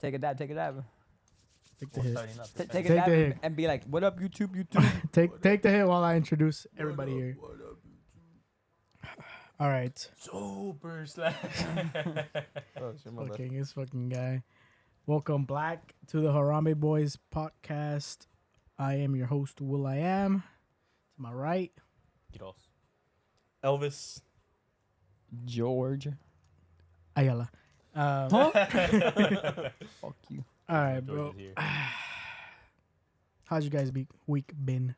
Take a dab. Take a dab. Take the We're hit. starting up. Take a Take dab the hit. and be like, "What up, YouTube? YouTube." Take the hit while I introduce everybody here. All right. Super slash. Oh, shit, my bad. Fucking this fucking guy. Welcome back to the Harambe Boys podcast. I am your host, Will I Am. To my right, Gross. Elvis. George. Ayala. Fuck you. All right, George bro. is here. How's you guys' week been?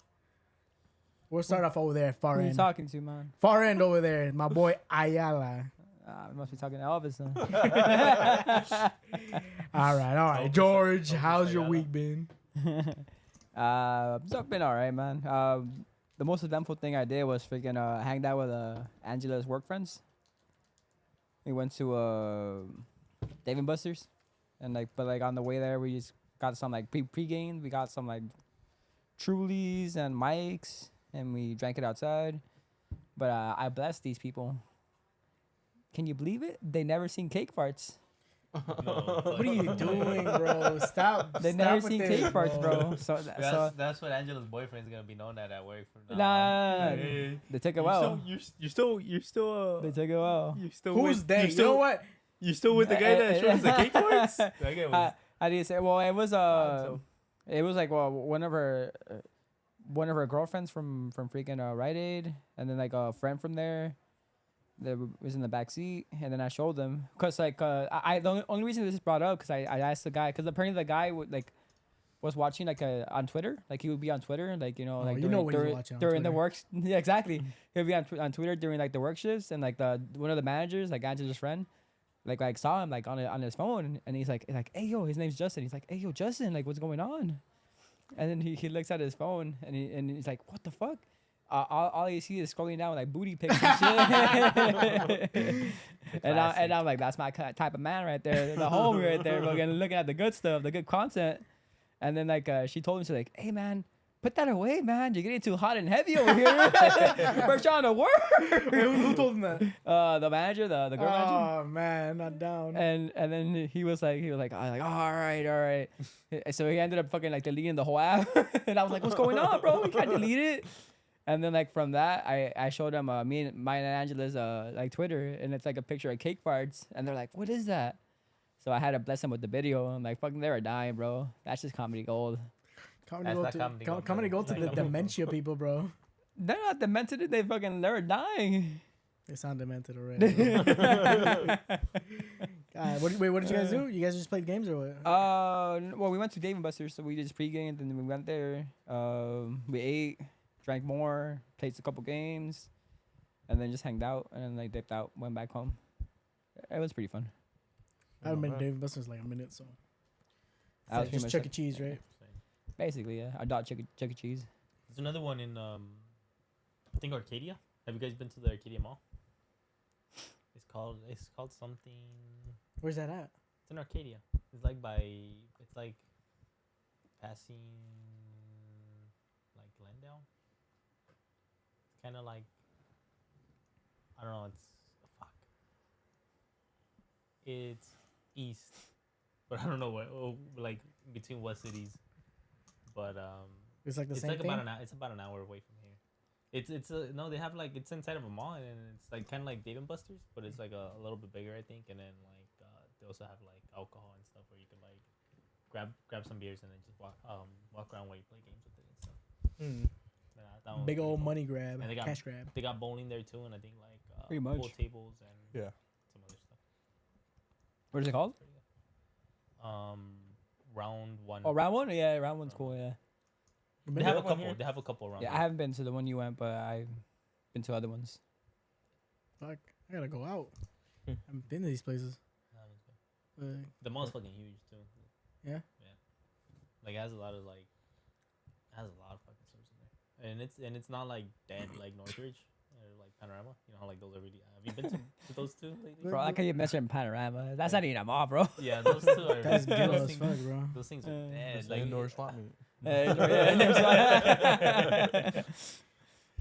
We'll start off over there, far Who you end. talking to, man? Far end over there, my boy Ayala. I must be talking to Elvis then. All right, Elvis- George. Elvis How's your Ayala. week been? So it's been all right, man. The most eventful thing I did was freaking hang out with Angela's work friends. We went to Dave and Buster's, and but on the way there we just got some like pre-game. We got some like Trulies and Mikes, and we drank it outside. But I blessed these people. Can you believe it? They never seen cake farts. No, What are you doing, bro? Stop. They Stop never with seen this, cake farts, bro. So That's what Angela's boyfriend's gonna be known at work from now. nah, on. Hey, they took it well. You're still. They took it well. You're still. Who's with, they? You're You still, know what? You still with the guy that showed us the cake parts? That guy was. I didn't say. Well, it was so- it was like one of her girlfriends from freaking Rite Aid, and then like a friend from there that was in the back seat, and then I showed them because like I the only reason this is brought up because I asked the guy because apparently the guy would like was watching like on Twitter, like he would be on Twitter, like Oh, like you know what he's watching on during the Twitter. works. Yeah, exactly. He'll be on Twitter during like the work shifts, and like one of the managers, like Angela's friend, like saw him like on his phone, and he's like, hey yo, his name's Justin. He's like, hey yo, Justin, like what's going on? And then he looks at his phone and he's like, what the fuck? All you see is scrolling down with like booty pics and shit. and I'm like, that's my type of man right there, the homie right there, looking at the good stuff, the good content. And then like she told him, she's like, hey man, put that away, man. You're getting too hot and heavy over here. We're trying to work. Who told him that? The manager, the girl manager. Oh man, not down. And then he was like, oh, all right. So he ended up fucking like deleting the whole app. And I was like, what's going on, bro? We can't delete it. And then like from that, I showed them mine and Angela's like Twitter, and it's like a picture of cake farts, and they're like, what is that? So I had to bless them with the video. I'm like, fucking, they were dying, bro. That's just comedy gold. Comedy That's not comedy go gold, to bro. the dementia people, bro. They're not demented. They were dying. They sound demented already. Bro. What did you guys do? You guys just played games or what? Well, we went to Dave and Buster's, so we just pre-gamed, and then we went there. We ate, drank more, played a couple games, and then just hanged out, and then like dipped out, went back home. It was pretty fun. I haven't been to Dave & Buster's like a minute, so. That was Just pretty Chuck much E. Cheese, right? basically, yeah. I dot Chuck E. Cheese. There's another one in I think Arcadia. Have you guys been to the Arcadia Mall? It's called something. Where's that at? It's in Arcadia. It's like passing like Glendale. It's kind of like, I don't know. It's east, but I don't know what. Like between what cities? But It's like the it's same like thing. it's about an hour away from here. No, they have like, it's inside of a mall, and it's like kind of like Dave and Buster's, but it's like a little bit bigger, I think. And then like they also have like alcohol and stuff where you can like grab some beers and then just walk around while you play games with it and stuff. That one was Big pretty old cool. money grab, And cash grab. They got bowling there too, and I think like Pretty much. pool tables and Yeah. some other stuff. What is it called? Round one. Oh, round one? Yeah, round one's cool, yeah. They have a couple. They have a couple around. Yeah, I haven't been to the one you went, but I've been to other ones. Fuck, I gotta go out. Hmm. I haven't been to these places. The mall's fucking huge too. Yeah? Yeah. Like it has a lot of fucking stores in there, and it's not like dead like Northridge or like Panorama. You know how like those are really. Have you been to those two lately? Bro, I can you mention Panorama. That's not even a mall, bro. Yeah, those two are. That's those ghetto as things- fuck, bro. Those things are dead. It's Like indoor swap meet.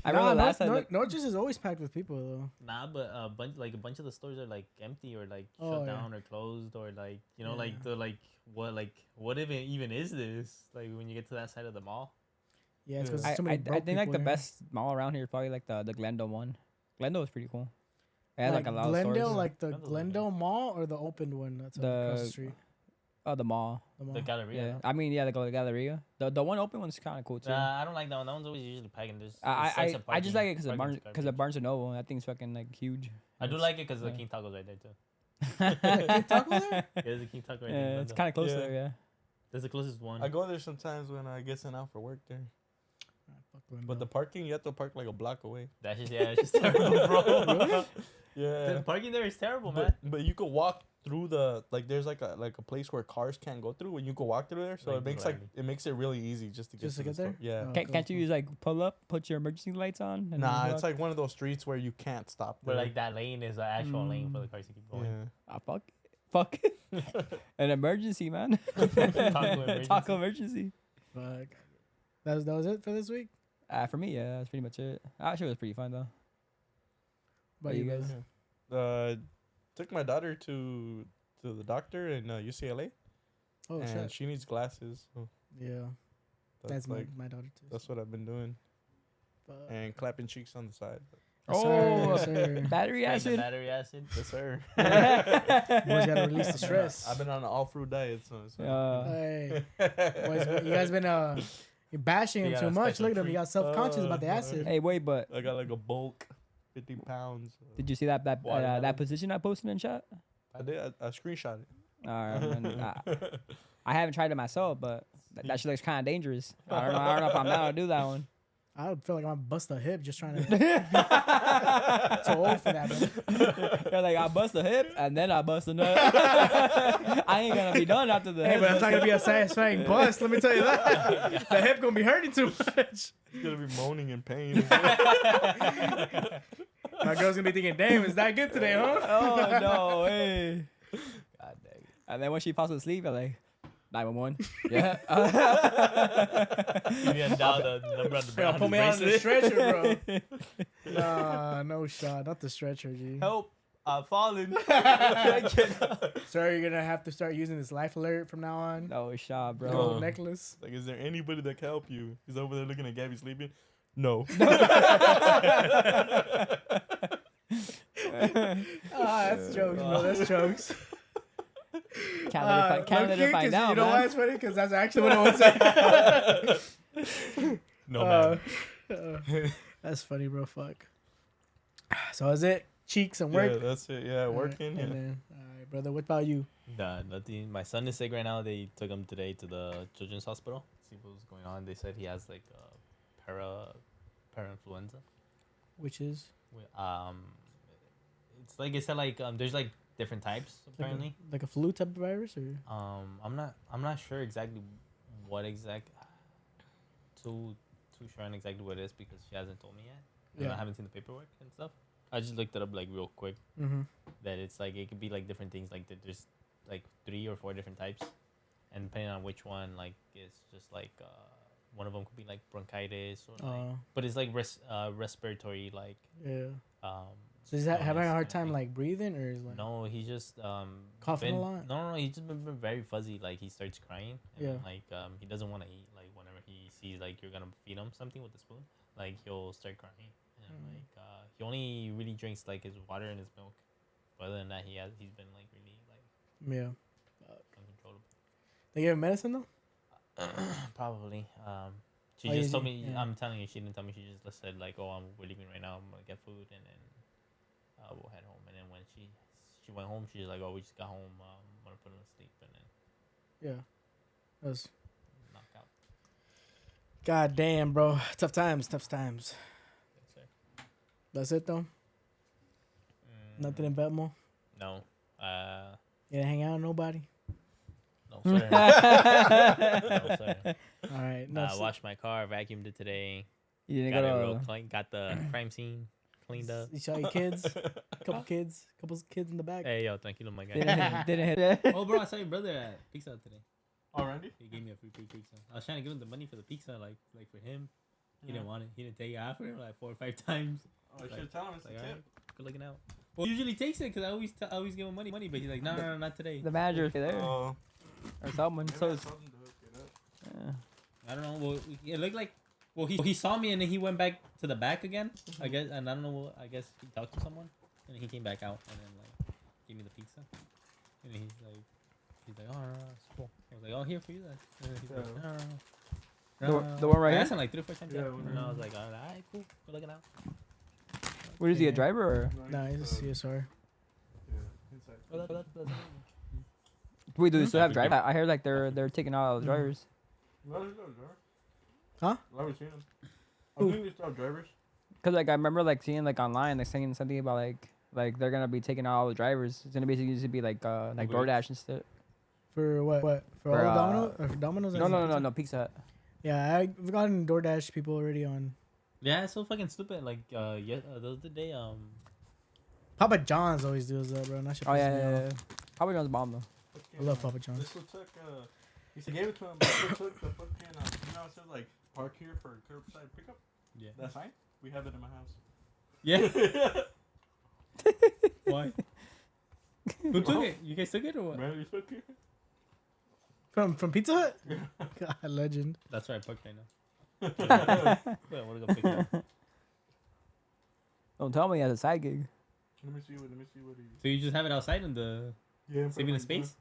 I remember the last time. Norges is always packed with people though. Nah, but a bunch of the stores are like empty or like Oh, shut yeah. down or closed or like Yeah. like what even is this? Like when you get to that side of the mall. Yeah, it's because I, so many I broke think like people the there. best mall around here is probably like the Glendale one. Glendale is pretty cool. It has like a lot Glendale, of stores. like the Glendale's Glendale Mall or the opened one that's across the The- street. Oh, the mall. The mall. The Galleria. Yeah, I mean, yeah, the Galleria. The one open one's kind of cool too. I don't like that one. That one's always usually packed. And there's I just like it because of parking's Barnes of garbage. Noble. That thing's fucking like huge. I do It's- like it because the yeah. King Taco's right there too. King Taco there? Yeah, there's a King Taco right there. Yeah, in it's Glendale. kind of close Yeah. there. Yeah. That's the closest one. I go there sometimes when I get sent out for work there. Fuck Glendale. But the parking, you have to park like a block away. That's just it's just terrible, bro. Really? Yeah. The parking there is terrible, man. But you could walk through the like there's like a place where cars can't go through and you could walk through there. So Like it makes it really easy just to get Just to the get there? store. Yeah. Oh. Can't you cool. use like pull up, put your emergency lights on? And Nah, then it's walk? like one of those streets where you can't stop. But there. like that lane is an actual lane for the cars to keep going. yeah. Ah, fuck it. An emergency, man. emergency. Taco emergency. Fuck. That was it for this week? For me, yeah, that's pretty much it. Actually, it was pretty fun though. But you you guys? guys? Took my daughter to the doctor in UCLA, Oh and shit. she needs glasses. So Yeah. that's That's like my daughter too. that's what I've been doing, Fuck. and clapping cheeks on the side. Yes, sir, Oh, yes, sir. battery Spraying the acid. battery acid. Yes, sir. Boys gotta release the stress. I've been on an all fruit diet, so. Hey, boys, you guys been you're bashing You him got too a much. special Look at him. You got self conscious about the acid. Hey, wait, but I got like a bulk, 50 pounds. did you see that Watermelon. that position I posted in chat? I did. I screenshot it. I haven't tried it myself, but that shit looks kind of dangerous. I don't know if I'm down to do that one. I would feel like I'm gonna bust a hip just trying to. Too old for that, man. They're like, I bust a hip and then I bust a nut. I ain't gonna be done after the Hey, hip. but it's not gonna be a satisfying bust. Let me tell you that. The hip gonna be hurting too much. It's gonna be moaning in pain. My girl's gonna be thinking, "Damn, is that good today, huh?" Oh no, hey. God dang. And then when she falls asleep, I'm like, 911. Yeah. You need to dial the number on the Bro, on put the me on the bracelet. stretcher, bro. Nah, no shot. Not the stretcher, G. Help! I've fallen. Sir, you're gonna have to start using this life alert from now on. No shot, bro. Gold No. necklace. Like, is there anybody that can help you? He's over there looking at Gabby sleeping. No. That's jokes, bro. That's jokes. Can't let her find out, you know why man. it's funny? Because that's actually what I would say. No, man. That's funny, bro. Fuck. So is it cheeks and Yeah, work? that's it. Yeah, All right, working. and Yeah. then, all right, brother. What about you? Nah, nothing. My son is sick right now. They took him today to the children's hospital. See what was going on. They said he has like para-influenza. Which is It's like I said, like there's like different types apparently. like a flu type of virus, or I'm not sure exactly what too sure on exactly what it is because she hasn't told me yet. And Yeah. I haven't seen the paperwork and stuff. I just looked it up like real quick. mm-hmm. That it's like it could be like different things. Like there's like 3 or 4 different types, and depending on which one, like it's just like one of them could be like bronchitis or like, but it's like respiratory like yeah. um. So is that having a illness hard kinda time thing. like breathing, or is like No, he just Coughing a been- lot? No, he's just been very fuzzy. Like he starts crying. And Yeah. Like he doesn't want to eat. Like whenever he sees like you're gonna feed him something with a spoon, like he'll start crying. And like he only really drinks like his water and his milk. But other than that, he's been like really like yeah? uncontrollable. They give him medicine though. Probably. She Oh, just is told he? me. Yeah. I'm telling you, she didn't tell me. She just said like, "Oh, we're leaving right now. I'm gonna get food, and then we'll head home." And then when she went home, she's like, "Oh, we just got home. I'm gonna put him to sleep and then Yeah. That's knock out." God damn, bro. Tough times. Tough times. Yes, sir. That's it though. Nothing in Betmore. No. You didn't hang out with nobody. No, sir. No, sir. All right. Nah, No. I washed my car, vacuumed it today. You didn't Got it go real to. clean. Got the crime scene cleaned up. You saw your kids. Couple kids in the back. Hey, yo, tranquilo, my guy. Didn't hit it. Oh, bro, I saw your brother at Pizza today. Already? He gave me a free pizza. I was trying to give him the money for the pizza, like for him. He didn't want it. He didn't take it after him like 4 or 5 times. Oh, I Like- should tell him it's Like, a alright, tip. good looking out. Well, he usually takes it because I always give him money, but he's like, no, not today. The manager is there Oh, or someone. maybe So I it's, told him to hook it up. yeah. I don't know. Well, it looked like. Well, he saw me and then he went back to the back again. I guess, and I don't know. I guess he talked to someone, and he came back out and then like gave me the pizza. And he's like, oh, no, it's cool. I was like, oh, here for you then. And then he's like, Yeah. no, no, no. The- No, no, the no. one right I here? asked him like 3 or 4 times. Yeah, Yeah, one and I right was like, all right, cool. Good looking out. What is he, a Yeah. driver or? Nah, he's a CSR. Yeah, inside. Well, that's Wait, do they still have Hmm? drivers? I heard like they're taking out all the drivers. Why is that, driver? Huh? Why we seen him? I Who? think they still have drivers. Cause like I remember like seeing like online like saying something about like they're gonna be taking out all the drivers. It's gonna basically used to be like Uber DoorDash and stuff. For what? For For, all the Domino's? Or for Domino's? No, and no, no, pizza? no, Pizza Hut. Yeah, I've gotten DoorDash people already on. Yeah, it's so fucking stupid. Like, the other day, Papa John's always does that, bro. And that shit Oh pisses yeah, me yeah, off. yeah. Papa John's bomb though. I love Papa John's. This one took, he said gave it to him, but they took the fucking, you know, it says like park here for curbside pickup. yeah, That sign? We have it in my house. yeah. Why? Who took it? You guys took it or what? Man, you took it? From Pizza Hut? God, legend. That's where I parked right now. Yeah, I want to go pick it up. Don't tell me he has a side gig. Let me see what he. So you just have it outside in the Yeah, in front saving the of my door. space?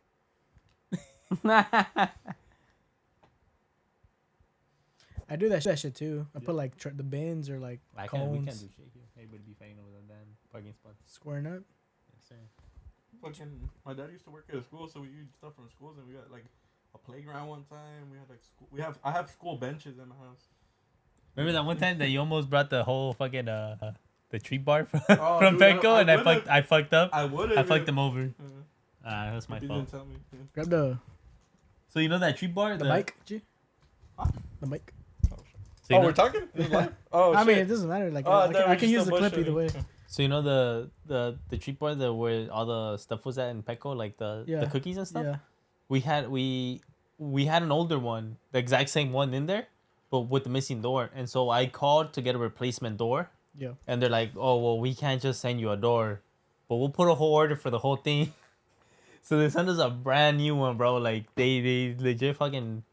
I do that shit too. I put like the bins or like We can't do cones shit here. Everybody be fighting over the damn parking spots. squaring up. Yes, sir. Fucking, my dad used to work at a school, so we used stuff from schools, and we got like a playground one time. We had like school. I have school benches in my house. Remember that one time that you almost brought the whole fucking the tree bar from, Oh, from dude, Petco, and would've- I fucked up. I would I have. fucked them over. That's my He fault. didn't tell me. Yeah. Grab the So you know that tree bar? mic, G. Huh? The mic. So you know, we're talking. This is live? Oh, I mean, shit. it doesn't matter. Like, Oh, I thought can, we I can just use the still clip either way. bullshitting. so you know the tree bar that where all the stuff was at in Petco, like the Yeah. cookies and stuff. Yeah. We had an older one, the exact same one in there, but with the missing door. And so I called to get a replacement door, Yeah. and they're like, "Oh well, we can't just send you a door, but we'll put a whole order for the whole thing." So they sent us a brand new one, bro. Like they legit fucking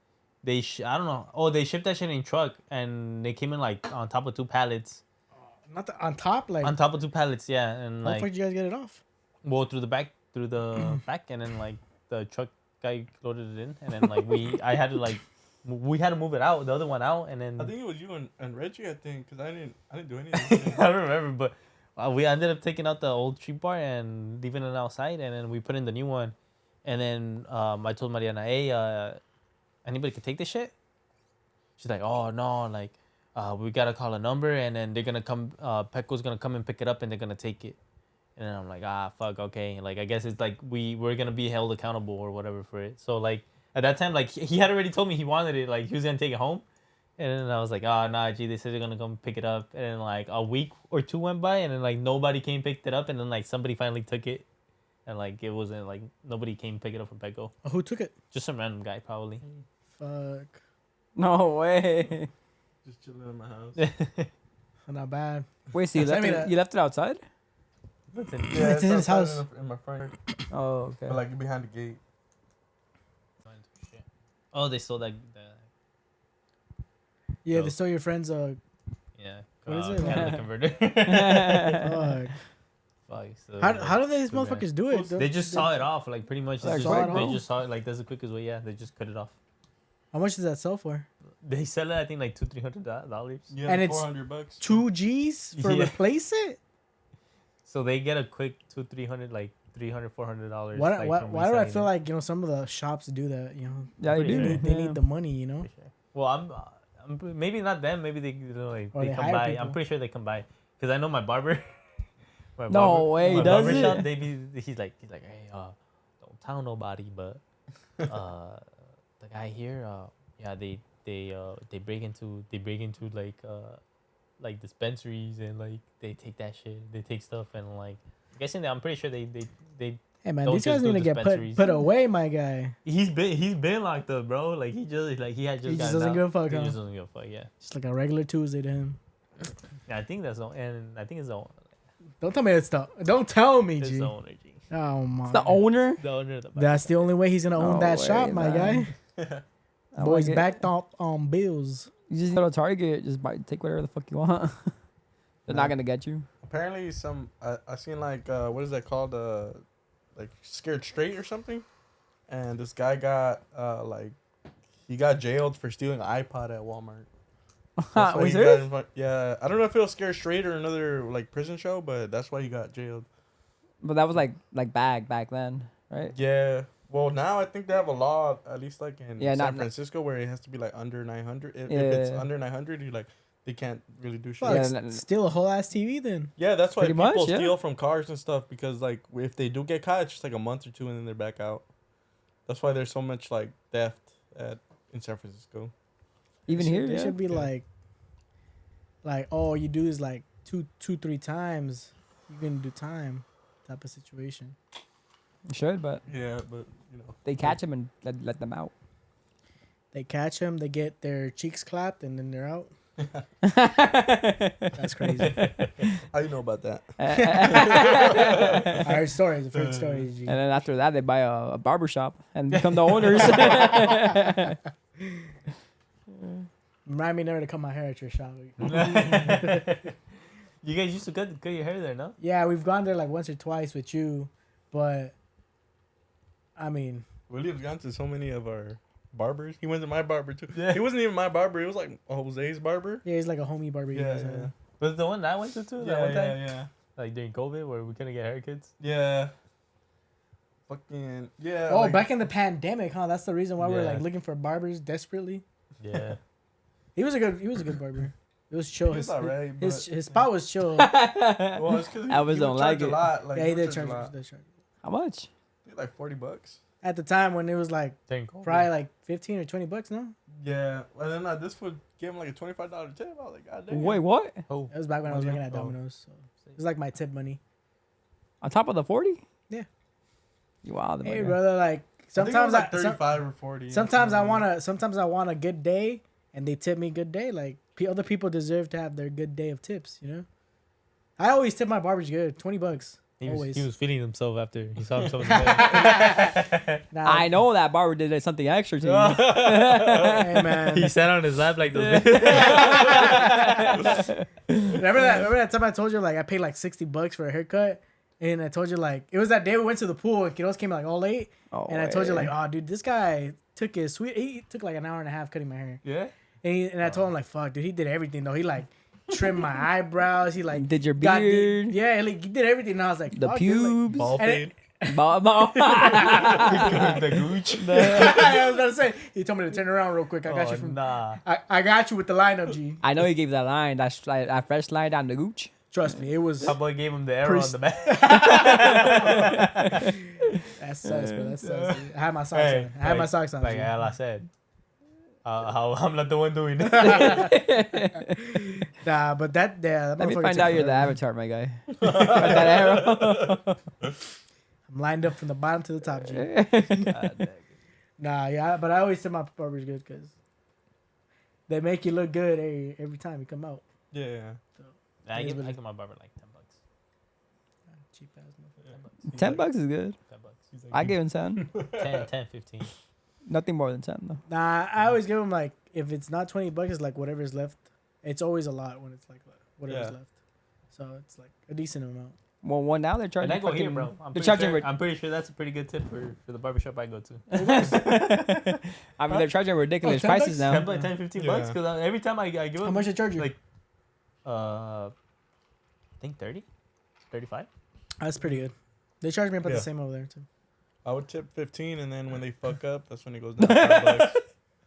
I don't know. Oh, they shipped that shit in truck, and they came in like on top of 2 pallets. Not the, on top, like. On top of 2 pallets, yeah, and How the fuck like did you guys get it off? well through the back, and then like the truck guy loaded it in, and then like I had to like we had to move it out, the other one out, and then I think it was you and Reggie. I think because I didn't do anything. I don't remember, but we ended up taking out the old tree bar and leaving it outside, and then we put in the new one, and then I told Mariana, hey, anybody could take this shit? She's like, oh no, like we gotta call a number, and then they're gonna come. Petco's gonna come and pick it up, and they're gonna take it. And then I'm like, fuck, okay. Like I guess it's like we're gonna be held accountable or whatever for it. So like at that time, like he had already told me he wanted it, like he was gonna take it home. And then I was like, oh, nah, gee, they said they're gonna come pick it up. And then like a week or 2 went by, and then like nobody came picked it up, and then like somebody finally took it, and like it wasn't like nobody came pick it up from Petco. Oh, who took it? Just some random guy probably. Fuck. No way. Just chilling in my house. Not bad. Wait, so you Send left me it, that. you left it outside? Listen, Yeah, it's in his outside house. in my front yard, Oh, okay. but like behind the gate. oh, they stole that. Yeah, So- they stole your friend's. Yeah. What is it? Catalytic converter. Fuck. Fuck. So How do these so bad. motherfuckers do it? They just saw it off, like pretty much. Like, Just, saw it they off? just saw it like that's the quickest way. Yeah, they just cut it off. How much does that sell for? They sell it, I think, like $200-300. Yeah, And it's $400. 2 G's for Yeah. replace it? So they get a quick $200-300, like $300-400. Why, like, why, from why do I reselling feel it. like, some of the shops do that, Yeah, they Pretty do. sure. They yeah. need the money, For sure. Well, I'm maybe not them. Maybe they like Or they they come hire by. people. I'm pretty sure they come by because I know my barber. No way, my does barber shop, it? he's like, hey, don't tell nobody, but the guy here, yeah, they break into like dispensaries and like they take that shit. They take stuff and like I'm guessing that I'm pretty sure they Hey man, Don't these guys just do need to get dispensaries. put away, my guy. He's been locked up, bro. Like he had just He just gotten doesn't out. give a fuck, He huh? just doesn't give a fuck. Yeah. Just like a regular Tuesday to him. Yeah, I think that's the and I think it's the Don't tell me it's the. Don't tell me, it's G. the owner, G. Oh my. It's the owner. The owner of the That's the only way he's gonna own No that way, shop, my man. guy. I Boys like it. backed up on bills. You just go to Target, just buy, take whatever the fuck you want. They're not gonna get you. Apparently, I seen like what is that called? Like Scared Straight or something. And this guy got like he got jailed for stealing an iPod at Walmart. That's why Was he there? got yeah, I don't know if it was Scared Straight or another like prison show, but that's why he got jailed. But that was like back then, right? Yeah. Well, now I think they have a law, at least like in Yeah, San not- Francisco, where it has to be like under 900. If Yeah. it's under 900, you like they can't really do shit. Fuck, Yeah, steal a whole ass TV then. Yeah, that's why Pretty much, people yeah. steal from cars and stuff because like if they do get caught, it's just like a month or two and then they're back out. That's why there's so much like theft in San Francisco. Even They here, should, they yeah. should be like all you do is like two, 3 times. You're gonna do time, type of situation. You should, but Yeah, but you know. they catch them and let them out. They catch them, they get their cheeks clapped, and then they're out. That's crazy. How you know about that? I heard stories. I've heard stories. G. And then after that, they buy a barber shop and become the owners. Remind me never to cut my hair at your shop. You guys used to cut your hair there, no? Yeah, we've gone there like once or twice with you, but I mean, William's gone to so many of our barbers. He went to my barber too. Yeah. He wasn't even my barber. It was like Jose's barber. yeah, he's like a homie barber. You guys have. Was it the one that I went to too? That one Yeah, time? yeah, Like during COVID where we couldn't get haircuts? yeah. Fucking yeah. Oh, like- back in the pandemic, huh? That's the reason why we're Yeah. like looking for barbers desperately. Yeah. He was a good barber. It was chill. He was alright, His spot was chill. Well, it's because I was don't like a it. lot. Like, Yeah, he would did charge. a lot. He did charge. How much? I think like $40. At the time when it was like During COVID. probably like 15 or 20 bucks, no? Yeah, and then this would give him like a $25 tip. I was like, God damn. Wait, what? Oh. It was back when I was Oh, working yeah. at Oh. Domino's. So it was like my tip money. On top of the 40? Yeah. You wild. Hey, my guy. brother, like sometimes like I 35 or 40. sometimes I want a good day, and they tip me good day. Like other people deserve to have their good day of tips, you know. I always tip my barbers good, $20. He Always. was feeling himself after he saw himself in the mirror. Nah, I know that barber did something extra to you. Hey man, He sat on his lap like those. remember that time I told you like I paid like $60 for a haircut, and I told you like it was that day we went to the pool and kiddos came like all late, Oh, and I told you like, hey. oh dude, this guy took his sweet. He took like an hour and a half cutting my hair, Yeah. and I told him like, fuck, dude, he did everything though. He like trimmed my eyebrows. He like Did your got beard, yeah, like, he did everything. And I was like, the fuck, dude, like- pubes, Ball And fade. ball, ball. The gooch. I was about to say. He told me to turn around real quick. I got Oh, you from. nah. I got you with the lineup, G. I know he gave that line, that fresh line down the gooch. Trust me, it was. That boy gave him the arrow on the back. That sucks, bro. That sucks. Dude. I had my socks Hey, on. I had my like- socks on. Like G. I said. How I'm not the one doing it. Nah, but that Let me motherfucker find took out you're the forever. avatar, my guy. Got that arrow. I'm lined up from the bottom to the top, G. God dang. Nah, yeah, but I always say my barbers good because they make you look good every time you come out. Yeah. I It is give what it- my barber like $10. Cheap ass motherfucker. $10. $10 is good. $10. I give him 10. 10, 15. Nothing more than 10 though. Nah, I always give them like if it's not $20, it's like whatever's left. It's always a lot when it's like whatever's Yeah. left. So it's like a decent amount. Well, now they're And charging. I go here, fucking- bro. I'm They're pretty, charging. sure, I'm pretty sure that's a pretty good tip for the barbershop I go to. I mean, they're charging ridiculous $10? prices now. 10, 15 Yeah. bucks. Because every time I give How them, much they charge you? like, I think 30, 35. That's pretty good. They charge me about Yeah. the same over there too. I would tip 15, and then when they fuck up, that's when it goes down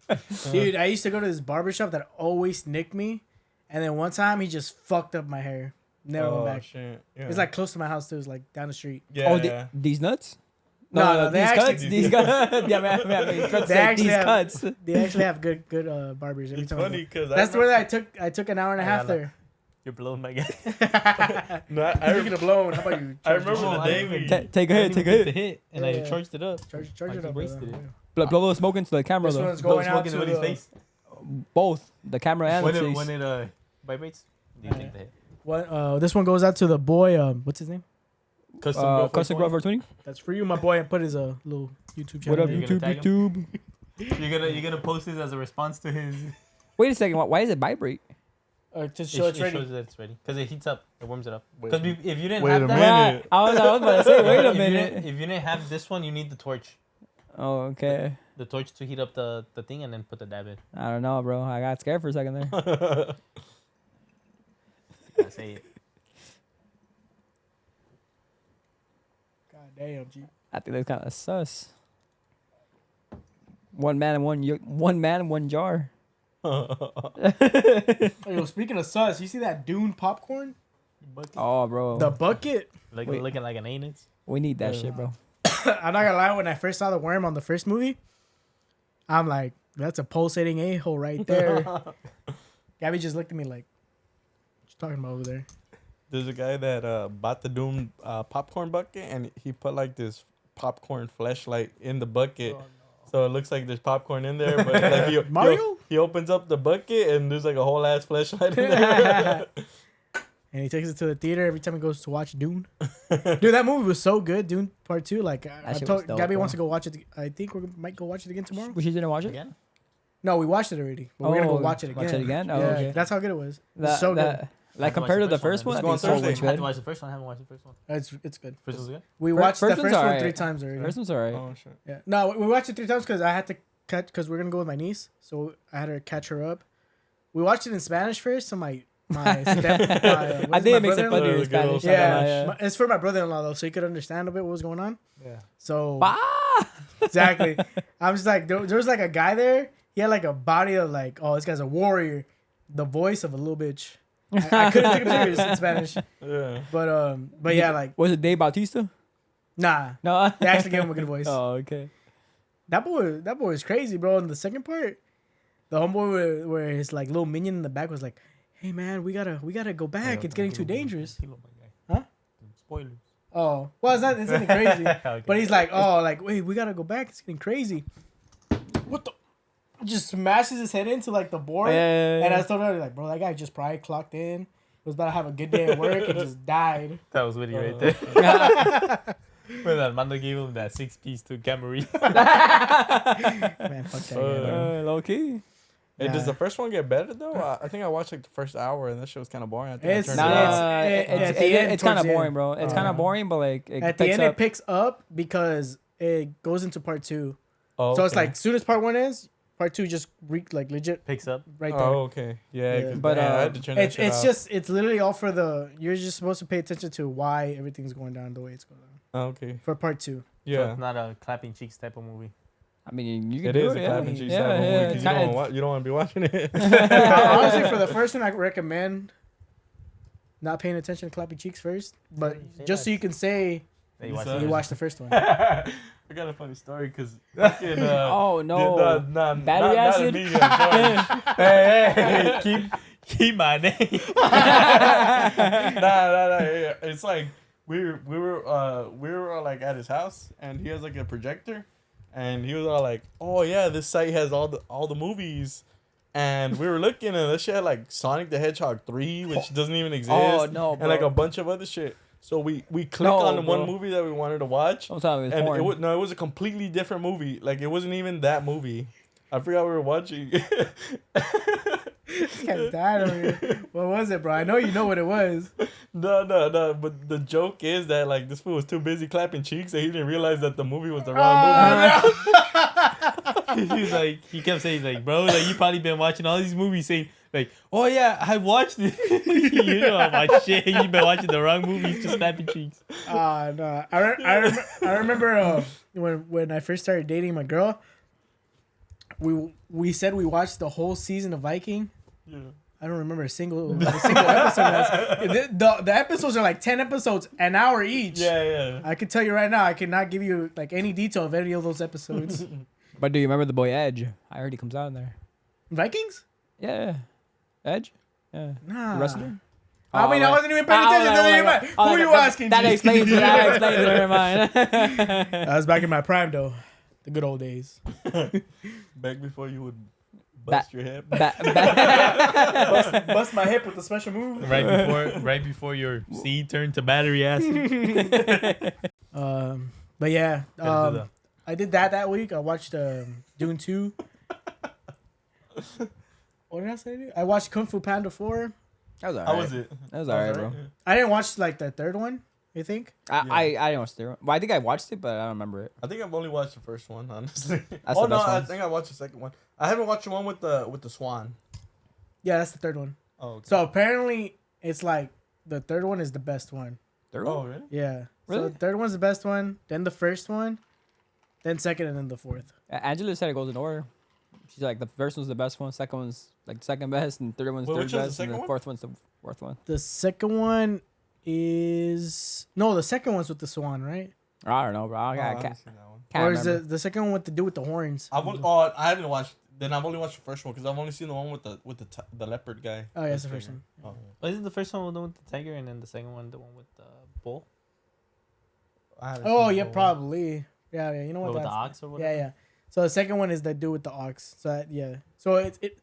$5. Dude, I used to go to this barbershop that always nicked me, and then one time he just fucked up my hair. Never Oh, went back. shit. Yeah. It's like close to my house too. It's like down the street. yeah. Oh, these nuts? No, they these actually- cuts. These cuts. Yeah, man. They actually These have- cuts. They actually have good barbers every It's time. I go. funny because That's where I took an hour and a half there. You're blown, my guy. No, You're gonna blown. How about you? I remember Oh, the I day didn't we. even- Take a I hit. didn't Take a even get hit. the hit, and Yeah, I yeah. charged it up. Charge I it just up. wasted brother. it. Blow the smoke into the camera This though. one's going out Smoking to somebody's the, face. Both the camera and When the it face. when it vibrates, do you take the hit? This one goes out to the boy. What's his name? Custom Girl Custom 420? Grove 420. That's for you, my boy. And put his little YouTube channel. What up, there. You're gonna YouTube? tag YouTube. You're gonna post this as a response to his. Wait a second. Why does it vibrate? To show it's it ready. shows that it's ready because it heats up. It warms it up. Wait. Because if you didn't Wait have a that, minute. I was about to say. Wait a if you minute. didn't- if you didn't have this one, you need the torch. Oh, okay. The torch to heat up the thing and then put the dab in. I don't know, bro. I got scared for a second there. I say it. God damn, G. I think that's kind of sus. One man and one jar. Yo, speaking of sus, you see that Dune popcorn? Oh, bro. The bucket. Wait. Looking like an anus. We need that shit, bro. I'm not gonna lie. When I first saw the worm on the first movie, I'm like, that's a pulsating a-hole right there. Gabby just looked at me like, what you talking about over there? There's a guy that bought the Doom popcorn bucket, and he put like this popcorn flashlight in the bucket. So it looks like there's popcorn in there, but like Mario? he opens up the bucket and there's like a whole ass flashlight in there. And he takes it to the theater every time he goes to watch Dune. Dude, that movie was so good. Dune Part 2. Like, I shit told was dope, Gabby bro. wants to go watch it. I think we might go watch it again tomorrow. We should didn't watch it. Again? No, we watched it already. But we're gonna go Oh, watch it again. watch it again? Oh, yeah, okay. that's how good it was. It was That, so good. that, like compared to the first one, I Let's think go on so Thursday. much I had to good. watch the first one. I haven't watched the first one. It's good. First one's good. We Fir- watched the first one's first one alright. 3 times already. First one's alright. Oh shit! Yeah. No, we watched it 3 times because I had to catch because we're gonna go with my niece, so I had to catch her up. We watched it in Spanish first, so my I think it makes it funnier in Spanish. Yeah, it's for my brother-in-law though, so he could understand a bit what was going on. Yeah. So Ah! exactly, I'm just like there was like a guy there. He had like a body of like, oh, this guy's a warrior, the voice of a little bitch. I couldn't take him serious in Spanish, Yeah. but yeah, like Was it Dave Bautista? nah, No. they actually gave him a good voice. Oh, okay. That boy is crazy, bro. In the second part, the homeboy where his like little minion in the back was like, "Hey man, we gotta go back. It's getting too dangerous." Huh? Spoilers. Oh, well, it's nothing crazy. Okay. But he's like, "Oh, like wait, we gotta go back. It's getting crazy." What the? Just smashes his head into like the board, Yeah. and I told her like, "Bro, that guy just probably clocked in. Was about to have a good day at work and just died." That was witty right there. When Armando gave him that 6-piece to Camry. Man, fuck that guy. bro. Low key. Hey, does Yeah. the first one get better though? I think I watched like the first hour and that shit was kind of boring. I think It's- I turned Nah, it off. at the end, It's kind of towards the boring, end. bro. It's kind of boring, but like it At the picks end, up. it picks up because it goes into part 2. Oh, So it's okay. like, soon as part 1 ends, part 2 just like legit Picks up. right there. Oh, okay. Yeah, Yeah. 'cause, But, man, I had to turn that shit It's off. just it's literally all for the. You're just supposed to pay attention to why everything's going down the way it's going down Oh, okay. for part 2. So Yeah. it's not a clapping cheeks type of movie. I mean, you can It do is it. a Yeah, clapping cheese yeah, type of movie yeah. 'cause you don't want to be watching it. Honestly, for the first one, I recommend not paying attention to clapping cheeks first, but you say just that? so you can say That You watched saw the you first watched the first one. I got a funny story because Oh no. Battery not acid? immediate, I'm sorry. hey, keep my name. Nah. It's like we were like at his house and he has like a projector and he was all like, "Oh yeah, this site has all the movies." And we were looking and this shit had like Sonic the Hedgehog 3, which doesn't even exist. Oh, no, And like bro. a bunch of other shit. So we clicked No, on the bro. one movie that we wanted to watch. Don't tell me it's And porn. it was a completely different movie. Like it wasn't even that movie. I forgot we were watching. This guy's died over here. What was it, bro? I know you know what it was. No. But the joke is that like this fool was too busy clapping cheeks that he didn't realize that the movie was the wrong movie. He's like, he kept saying like, bro, like you probably been watching all these movies saying like, oh yeah, I watched it. You know about shit. You been watching the wrong movies, just snapping cheeks. No. I remember when I first started dating my girl, we said we watched the whole season of Viking. Yeah. I don't remember a single episode. The episodes are like 10 episodes, an hour each. Yeah. I can tell you right now, I cannot give you like any detail of any of those episodes. But do you remember the boy Edge? I heard he comes out in there. Vikings? Yeah. Edge? Yeah. Nah. The wrestler? I mean, I wasn't even paying attention. Doesn't matter. Who are you asking? That G? explains it. That explains it. Never mind. I was back in my prime though, the good old days. Back before you would bust your hip. Bust my hip with a special move. Right before your seed turned to battery acid. But yeah, Gotta do that. I did that week. I watched Dune 2. What did I say? I watched Kung Fu Panda 4. That was alright. How was it? That was alright, bro. I didn't watch like the third one. You think? I didn't watch the. Well, I think I watched it, but I don't remember it. I think I've only watched the first one, honestly. That's Oh the no, best I one. think I watched the second one. I haven't watched the one with the swan. Yeah, that's the third one. Oh, okay. So apparently, it's like the third one is the best one. Third Oh one? really? Yeah. Really? So the third one's the best one. Then the first one. Then second, and then the fourth. Angela said it goes in order. She's like the first one's the best one, second one's like second best, and third one's Wait, third which one's the best, second and the one? fourth one's the fourth one. The second one is the second one's with the swan, right? I don't know, bro. Oh, I I can't, haven't seen that one. can't Or is remember. the second one with the dude with the horns? I haven't watched. Then I've only watched the first one because I've only seen the one with the leopard guy. Oh yeah, it's the first one. Oh. Isn't the first one the one with the tiger, and then the second one the one with the bull? I haven't Oh seen yeah, the whole one. probably. Yeah. You know what? With the That's, ox or whatever? yeah. So the second one is the dude with the ox. So yeah. So it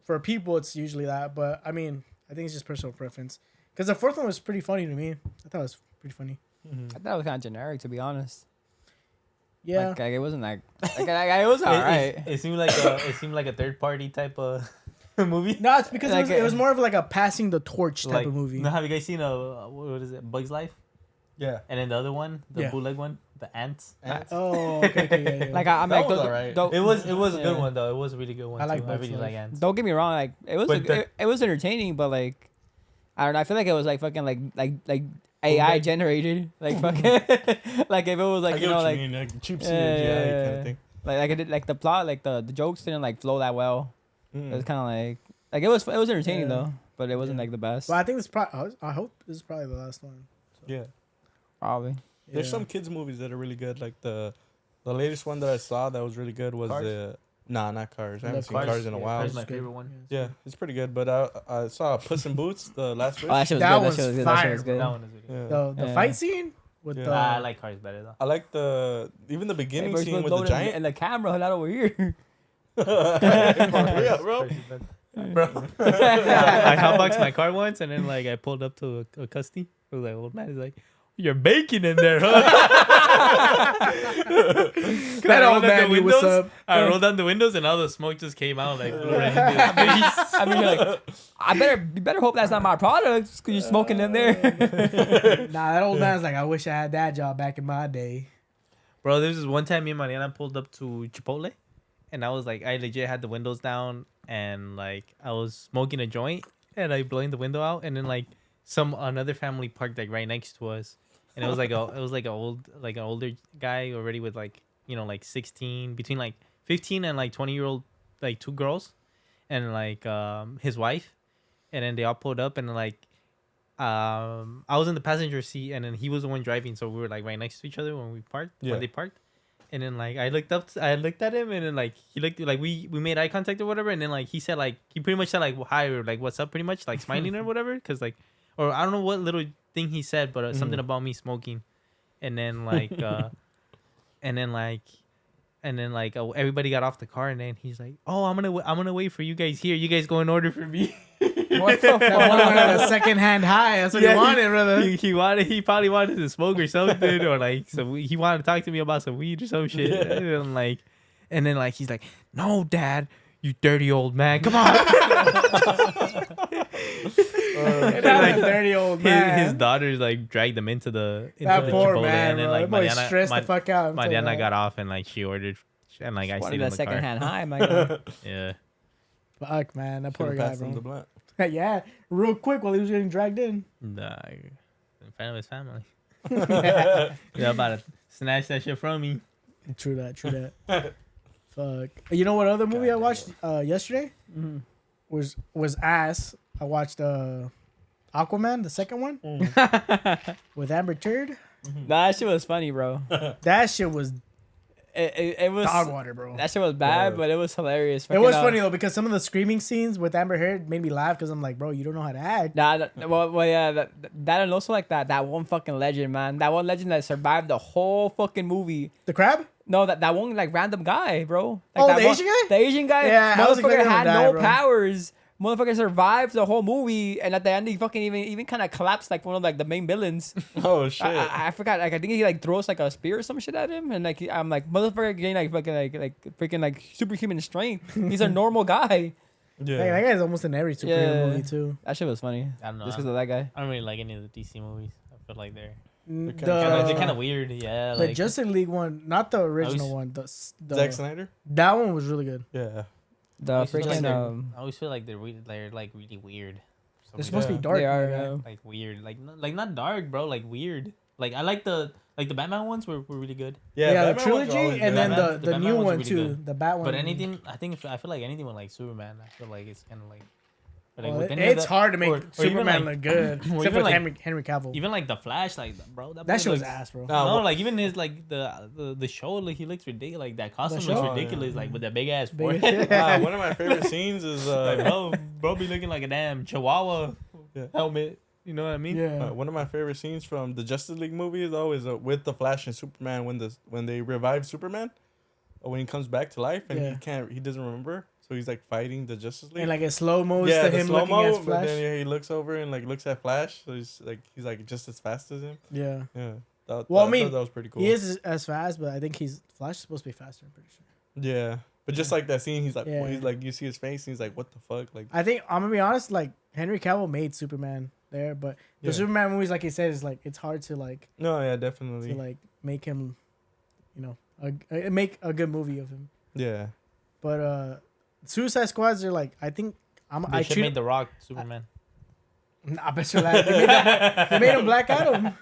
for people it's usually that, but I mean I think it's just personal preference. Because the fourth one was pretty funny to me. I thought it was pretty funny. Mhm. I thought it was kind of generic, to be honest. Yeah. Like it wasn't like it was alright. It seemed like a third party type of movie. No, it's because Like it was more of like a passing the torch type Like, of movie. Have you guys seen what is it, Bug's Life? Yeah. And then the other one, the Yeah. bootleg one, the ants. Ants. Oh, okay, yeah, yeah. Like I'm That like was alright. It was a yeah. good one though. It was a really good one I like too. I Bug's really Life. like ants. Don't get me wrong, like it was But it was entertaining, but like I don't know. I feel like it was like fucking like AI generated, like fucking like if it was like I you get know what like you mean, like cheap yeah, CGI yeah, kind yeah. of thing. like it did, like the plot like the jokes didn't like flow that well. It was Mm. kind of like it was entertaining Yeah. though, but it wasn't Yeah. like the best. Well, I think this probably. I hope this is probably the last one. Yeah. Probably. There's Yeah. some kids movies that are really good. Like the latest one that I saw that was really good was Cars? the not Cars. I haven't Love seen Cars in a Yeah, while. Cars is my It's good. favorite one. Yeah, it's pretty good. But I saw Puss in Boots, the last Oh, that wish. shit was That good. was That shit was good. That shit fire, was good. That one is really good. Yeah. The Yeah. fight scene with Yeah. the. I like Cars better though. I like even the Hey, beginning bro, scene you're with the loading giant. and the camera, not over here. For real, bro. Cars is better. Bro, I hotboxed my car once, and then like I pulled up to a custy. It was like old man is like, "You're baking in there, huh?" That old man knew what's up. I rolled down the windows, and all the smoke just came out like blew right into his face. I mean, you're like, you better hope that's not my product, because you're smoking them there. Nah, that old man's like, I wish I had that job back in my day. Bro, there was this one time me and Mariana pulled up to Chipotle, and I was like, I legit had the windows down, and like I was smoking a joint, and I blowing the window out, and then like another family parked like right next to us, and it was like an older guy already with like like 16 between like 15 and like 20-year-old like two girls, and like his wife, and then they all pulled up, and like I was in the passenger seat, and then he was the one driving, so we were like right next to each other when we parked. Yeah. When they parked, and then like I looked at him, and then like he looked like we made eye contact or whatever, and then like he said like he pretty much said like hi or like what's up, pretty much like smiling or whatever, because like or I don't know what little thing he said, but something about me smoking, and then like everybody got off the car, and then he's like, oh, I'm gonna wait for you guys here. You guys go and order for me. What the That one had a second-hand high. That's what Yeah, you wanted, brother. He probably wanted to smoke or something, or like he wanted to talk to me about some weed or some shit. And then he's like, no, Dad, you dirty old man, come on. That's a dirty old man. His daughters like dragged him into the That poor Chipotle, man, and then bro. like That boy stressed the fuck out. until Mariana that. got off, and like she ordered, and like I What stayed is in that the car. second-hand high, my God? Yeah. Fuck, man. That poor Should've guy, passed him the bro. blunt. Yeah, real quick while he was getting dragged in. Nah, in front of his family. They're about to snatch that shit from me. True that. Fuck. You know what other movie I watched yesterday? Mhm. Was Ass. I watched Aquaman, the second one, with Amber Turd. Nah, that shit was funny, bro. That shit was it was Dog water, bro. that shit was bad, Yeah. but it was hilarious. It was Fucking, funny though because some of the screaming scenes with Amber Heard made me laugh because I'm like, bro, you don't know how to act. well, yeah, that and also like that one fucking legend, man. That one legend that survived the whole fucking movie. The crab? No, that one like random guy, bro. Like, Oh, that the one- Asian guy? The Asian guy. Yeah, I was Motherfucker expecting him to had die, no bro. powers. Motherfucker survived the whole movie, and at the end he fucking even kind of collapsed like one of like the main villains. Oh shit. I forgot. Like I think he like throws like a spear or some shit at him, and like I'm like motherfucker getting like fucking like freaking like superhuman strength. He's a normal guy. yeah. Hey, that guy's almost in every superhero Yeah. movie too. That shit was funny. I don't know. Just because of that guy. I don't really like any of the DC movies. I feel like they're The, they're kind of weird. Yeah, the like Justice League one, not the original always- one. The Zack Snyder. that one was really good. Yeah. The I always feel like freaking they're- I always feel like they're like really weird. for some They're supposed to be reason. dark. They are, my guy. yeah. Like weird, like not dark, bro. Like weird. Like I like the Batman ones were really good. Yeah, the Batman ones are trilogy always and good. then Batman- the the Batman new ones are one really too. good. The Bat one. But anything, I feel like anything with like Superman, I feel like it's kind of like. But like Well, with any of it's the- hard to make or even, Superman like, look good, or except even, for like- Henry Cavill. even like the Flash, like bro, that boy shit was looks- ass, bro. Nah, No, well- like even his like the show, like he looks ridiculous. Like that costume show? looks Oh, yeah. ridiculous. Like with that big ass Big- forehead. One of my favorite scenes is Like bro be looking like a damn Chihuahua Yeah. helmet. You know what I mean? Yeah. one of my favorite scenes from the Justice League movie is always with the Flash and Superman when they revive Superman, when he comes back to life and Yeah. he doesn't remember, so he's like fighting the Justice League. And like it slow mo's yeah, to the him slow looking mo, at but Flash. then he looks over and like looks at Flash, so he's like just as fast as him. Yeah. Yeah. Well, I thought mean, that was pretty cool. He is as fast, but I think Flash is supposed to be faster. I'm pretty sure. Yeah, but just like that scene, he's like, Yeah. he's like, you see his face, and he's like, what the fuck, like. I think I'm gonna be honest. Like Henry Cavill made Superman there, but the Yeah. Superman movies, like he said, is like it's hard to No, yeah, definitely. make him, make a good movie of him. Yeah. But Suicide Squads are like I think They should made The Rock Superman. I bet you that they made him Black Adam.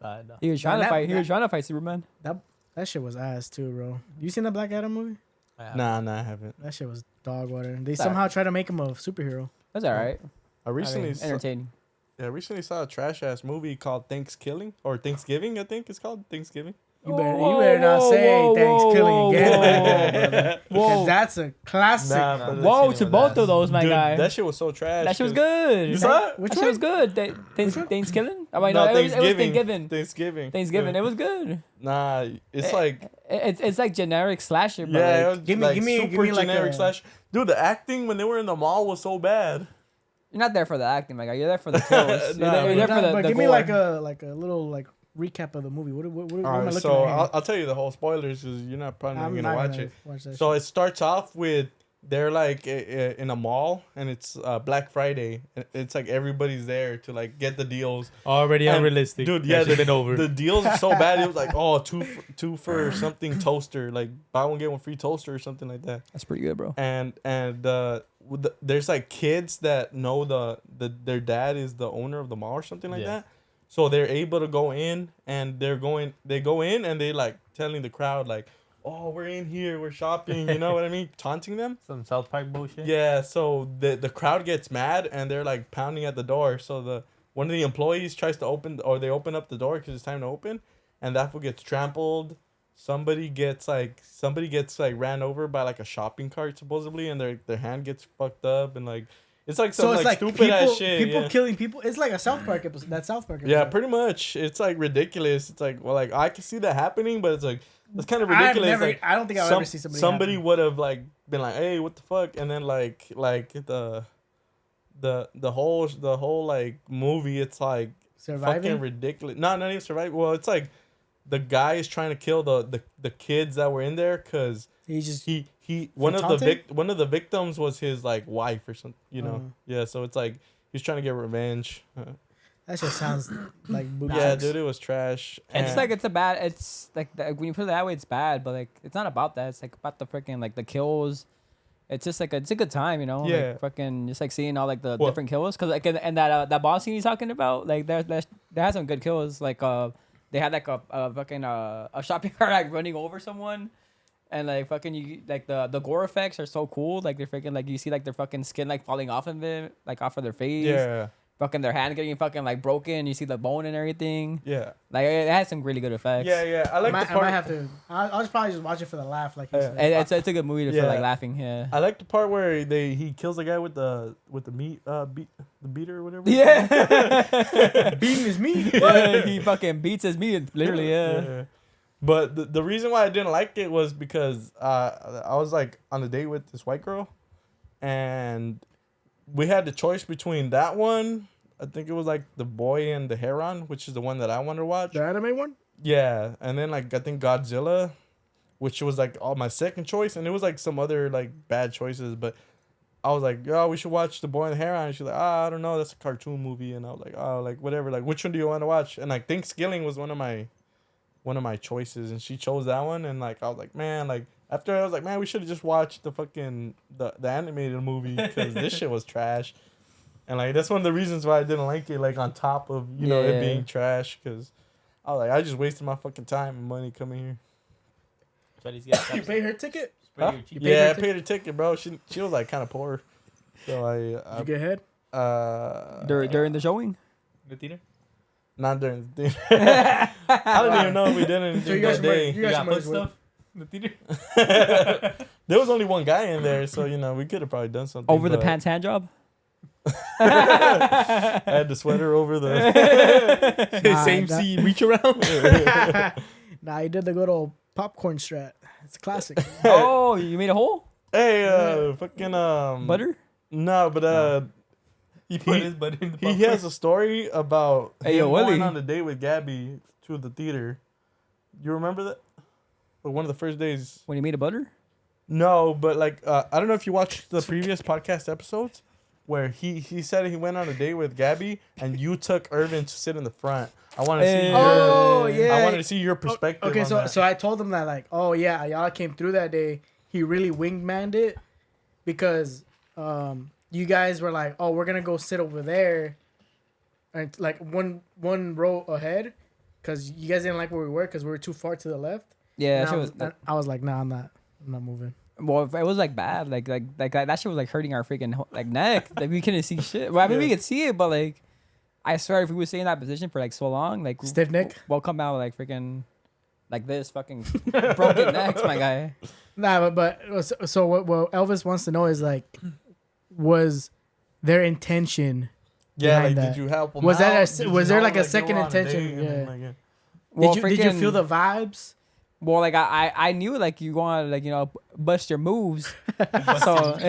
No. He was trying to that- fight. He was that- trying to fight Superman. That shit was ass too, bro. You seen that Black Adam movie? Nah, I haven't. That shit was dog water. They Sorry. somehow tried to make him a superhero. That's all right. I recently, Entertaining. recently saw a trash ass movie called Thanksgiving or Thanksgiving. I think it's called Thanksgiving. You better not say Thanksgiving again. Because Whoa, that's a classic. Nah, Nah, but whoa That to shit both was of those, my Dude, guy. that shit was so trash. That shit was 'cause- good. You saw it? Which That shit was good. Thanksgiving? Oh, wait, No, no, it was Thanksgiving. Thanksgiving. Thanksgiving. Thanksgiving. Yeah. It was good. Nah, it's Eh, like It's like generic slasher, but yeah, it like, was give me- like give me- super give me like generic a- slash. Dude, the acting when they were in the mall was so bad. you're not there for the acting, my guy. You're there for the kills. Nah, you're there for the, but the give me gore. like a little recap of the movie. What am I All right, looking so at? I'll tell you the whole spoilers because you're not probably not I'm gonna not watch gonna it. watch that So shit. it starts off with they're like in a mall and it's Black Friday. It's like everybody's there to like get the deals. Already And, unrealistic. Dude, yeah, That should've been over. the deals are so bad. It was like, oh, two for something toaster, like buy one get one free toaster or something like that. That's pretty good, bro. And there's like kids that know their dad is the owner of the mall or something like Yeah. that. So they're able to go in and they go in and they like telling the crowd like, oh, we're in here, we're shopping, you know what I mean? Taunting them. Some South Park bullshit. Yeah, so the crowd gets mad and they're like pounding at the door. So one of the employees tries to open open up the door because it's time to open, and that fool gets trampled. Somebody gets ran over by like a shopping cart supposedly, and their hand gets fucked up and like it's like some So it's like stupid people, ass shit. people Yeah. killing people. It's like a South Park episode. That South Park episode. Yeah, pretty much. It's like ridiculous. It's like, well, like I can see that happening, but it's like it's kind of ridiculous. Like, I don't think I'll ever see somebody. somebody happen. would have like been like, hey, what the fuck, and then like the whole like movie, it's like surviving. fucking ridiculous. No, not even survive. Well, it's like the guy is trying to kill the kids that were in there because He just he one of taunting? one of the victims was his like wife or something, you know. Uh-huh. Yeah, so it's like he's trying to get revenge. that just sounds like boob Yeah, jokes. dude, it was trash. It's And- like it's like when you put it that way, it's bad, but like it's not about that. It's like about the freaking like the kills. It's just like it's a good time, you know. Yeah. Like, fucking just like seeing all like the Well- different kills, cause like and that boss scene he's talking about, like they had some good kills. Like they had like a fucking a shopping cart like running over someone. And like fucking you like the gore effects are so cool. Like they're freaking like you see like their fucking skin like falling off of them, like off of their face. yeah. fucking their hand getting fucking like broken. You see the bone and everything. Yeah. Like it had some really good effects. Yeah. I like the I part. might have to. I'll just probably just watch it for the laugh, like you Yeah. said. It's a good movie to feel Yeah. like laughing. Yeah. I like the part where he kills the guy with the meat the beater or whatever. Yeah. Beating his meat. Yeah, he fucking beats his meat. Literally, yeah. But the reason why I didn't like it was because I was like on a date with this white girl, and we had the choice between that one. I think it was like The Boy and the Heron, which is the one that I wanted to watch. The anime one. Yeah, and then like I think Godzilla, which was like all my second choice, and it was like some other like bad choices, but I was like, yo, we should watch The Boy and the Heron. And she's like, I don't know, that's a cartoon movie, and I was like, oh, like whatever, like which one do you want to watch? And like Thanksgiving was one of my choices, and she chose that one, and like I was like, man, like after I was like, man, we should have just watched the fucking the animated movie because this shit was trash. And like that's one of the reasons why I didn't like it. Like on top of it Yeah. being trash, because I was like I just wasted my fucking time and money coming here. You pay her ticket. Huh? You paid Yeah, her I paid her ticket, bro. She was like kind of poor, so Did you get head? During the showing. The theater. not during the theater. I don't even know if we did anything So you guys that day. You guys got might put as well. stuff in the theater. There was only one guy in there, so we could have probably done something. Over the but pants hand job. I had the sweater over the. Same scene. Reach around. Nah, he did the good old popcorn strat. It's a classic. Oh, you made a hole? Hey, fucking Butter? No, but He put He- his butt in the he popcorn. has a story about Hey, yo, him going Willie. on a date with Gabby to the theater. You remember that? Or one of the first days. When you made a butter? No, but like I don't know if you watched the previous podcast episodes where he said he went on a date with Gabby and you took Irvin to sit in the front. I want to see Hey. your Oh, yeah. I wanted to see your perspective. Okay, on so that. so I told him that like, oh yeah, y'all came through that day. He really wingmanned it because you guys were like, oh, we're gonna go sit over there, and like one row ahead, because you guys didn't like where we were because we were too far to the left. Yeah, And that shit was. I was like, nah, I'm not moving. Well, it was like bad. Like that shit was like hurting our freaking like neck. Like we couldn't see shit. Well, I mean we could see it, but like I swear if we would stay in that position for like so long, like Stiff neck? we'll come out like freaking like this fucking broken necks, my guy. Nah, but so what Elvis wants to know is like, was their intention? yeah, like behind that. did you help him Was that out? a- Did was you there, know, like, a you second were on a intention? date and Yeah. then, like, Well, Did you feel the vibes? Well, like I knew like you want to like bust your moves. Busted- So busted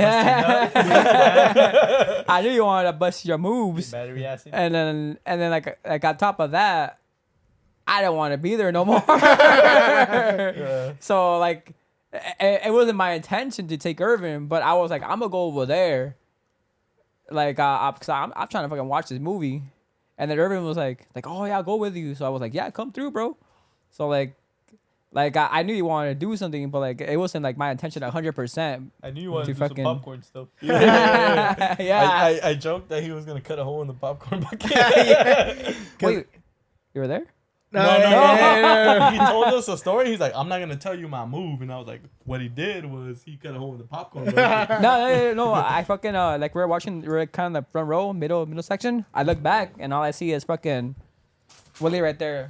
I knew you wanted to bust your moves. Battery acid. And then like on top of that, I didn't want to be there no more. Yeah. So like, it wasn't my intention to take Irvin, but I was like, I'm gonna go over there. Like, cause I'm trying to fucking watch this movie, and then Irvin was like, oh yeah, I'll go with you. So I was like, yeah, come through, bro. So like I knew you wanted to do something, but like it wasn't like my intention 100%. I knew you wanted to do fucking- some popcorn stuff. Yeah. I joked that he was gonna cut a hole in the popcorn bucket. Wait, you were there? No. He told us a story. He's like, I'm not gonna tell you my move, and I was like, what he did was he cut a hole in the popcorn bucket. No. I fucking like we we're kind of the front row, middle section. I look back and all I see is fucking Willie right there.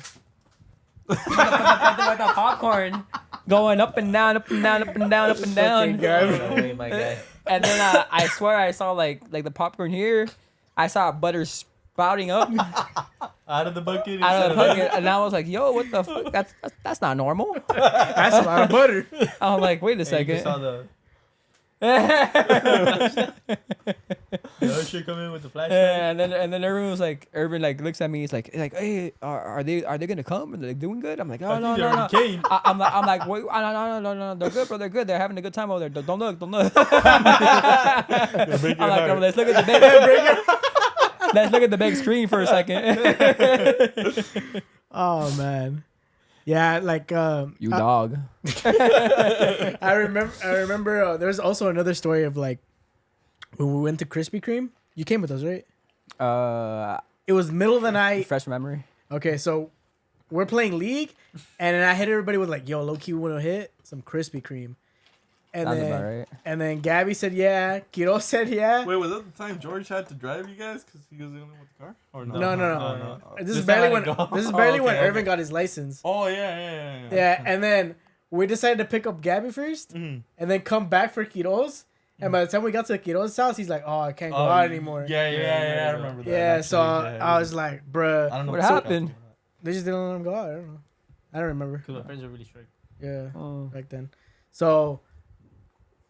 with the popcorn going up and down, up and down, up and down, up and down. Oh, my guy. And then I swear I saw like the popcorn here. I saw butter spouting up Out of the bucket. out of the instead bucket, and I was like, "Yo, what the fuck? That's not normal." That's a lot of butter. I was like, "Wait a Hey, you just saw second. the usher come in with the flashlight. And then everyone was like, Urban like looks at me. He's like, hey, are they gonna come? Are they doing good? I'm like, oh I no think they no no. already came. I'm like, wait, no, they're good, bro. They're good. They're having a good time over there. Don't look. I'm like, heart. let's look at the big. Let's look at the big screen for a second. Oh man, yeah, like You dog. I remember there's also another story of like when we went to Krispy Kreme. You came with us, right? It was middle of the night. Fresh memory. Okay, so we're playing League, and then I hit everybody with like, "Yo, low key, we want to hit some Krispy Kreme," And Sounds then about right. and then Gabby said yeah. Quiroz said yeah. Wait, was that the time George had to drive you guys because he was the only one with the car? Or no? No. This is Just barely let when it go. this is barely Oh, when okay, Irvin okay. got his license. Oh yeah. Yeah, and then we decided to pick up Gabby first, Mhm. and then come back for Quiroz. And by the time we got to Quiroz's house, he's like, "Oh, I can't go out anymore." Yeah, I remember that. Yeah, so actually, I was like, "Bruh, I don't know What the fuck happened? they just didn't let him go out." I don't know. I don't remember. Because my friends are really strict. Yeah, Oh. back then. So,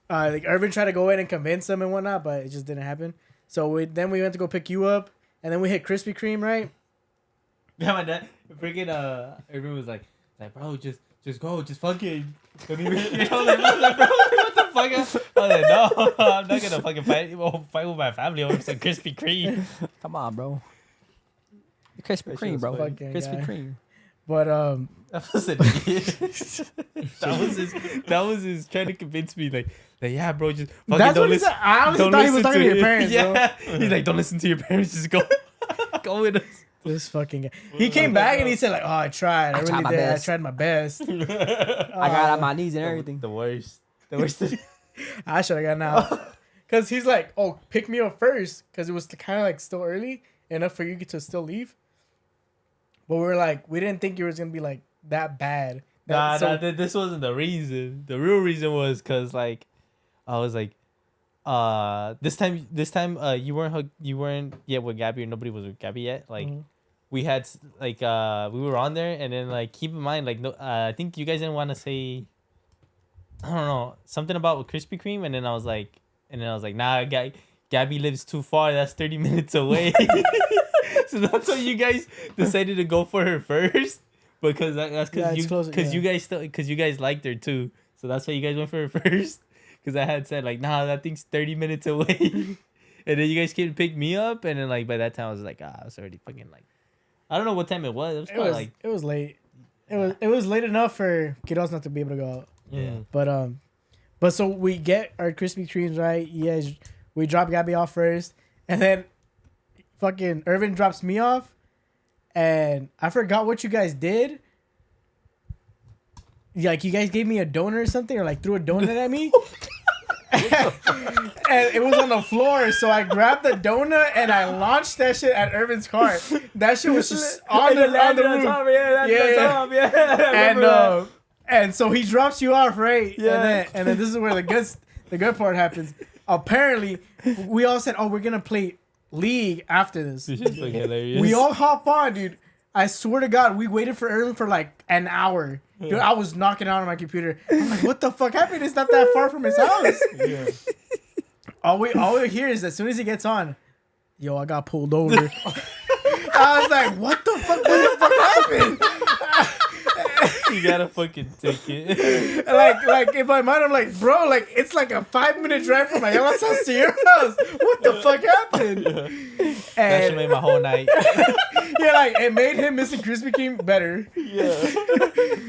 like Irvin tried to go in and convince them and whatnot, but it just didn't happen. So we went to go pick you up, and then we hit Krispy Kreme, right? Yeah, my dad, freaking, everyone was like, bro, just go, just fucking. Don't even, you know, like, bro, what the fuck? I was like, no, I'm not gonna fucking fight with my family over some Krispy Kreme. Come on, bro. Krispy That shit Kreme, was bro. funny. Krispy Guy. Kreme. But That was an idiot. that was his trying to convince me, like yeah, bro, just fucking that's don't what he listen. said. I honestly Don't thought he was listen talking to your it. parents, bro. Yeah, he's like, don't listen to your parents, just go, go with us. This fucking guy. He came back and he said like, "Oh, I tried. I I tried really my did. best." I tried my best. I got on my knees and everything. The worst. The worst. I should have gotten out." Cause he's like, "Oh, pick me up first," cause it was kind of like still early enough for you to still leave. But we were like, we didn't think you was gonna be like that bad. Nah, So- this wasn't the reason. The real reason was because like, I was like, this time, you weren't yet with Gabby, or nobody was with Gabby yet. Like, Mhm. we had like, we were on there, and then like, keep in mind, like, no, I think you guys didn't want to say, I don't know, something about Krispy Kreme, and then I was like, nah, Gabby lives too far. That's 30 minutes away. So that's why you guys decided to go for her first, because that's Yeah, because it's closer, yeah. you guys liked her too. So that's why you guys went for her first. Because I had said like, nah, that thing's 30 minutes away, and then you guys came to pick me up, and then like by that time I was like, I was already fucking like, I don't know what time it was. It was probably like, it was late. It was late enough for kiddos not to be able to go out. yeah. But so we get our Krispy Kremes, right? Yes, we drop Gabby off first, and then fucking Irvin drops me off, and I forgot what you guys did. Like you guys gave me a donut or something, or like threw a donut at me. And it was on the floor, so I grabbed the donut and I launched that shit at Irvin's car. That shit was just on the roof. Yeah. And so he drops you off, right? Yeah. And then this is where the good part happens. Apparently, we all said, "Oh, we're gonna play League after this." This shit's fucking hilarious. We all hop on, dude. I swear to God, we waited for Irvin for like an hour. Dude, I was knocking out on my computer. I'm like, what the fuck happened? It's not that far from his house. Yeah. All we hear is as soon as he gets on, yo, I got pulled over. I was like, what the fuck? What the fuck happened? You got a fucking ticket. like in my mind, I'm like, bro, like it's like a 5-minute drive from my house to your house. What the fuck happened? That shit And made my whole night. yeah, like it made him missing Krispy Kreme better. Yeah.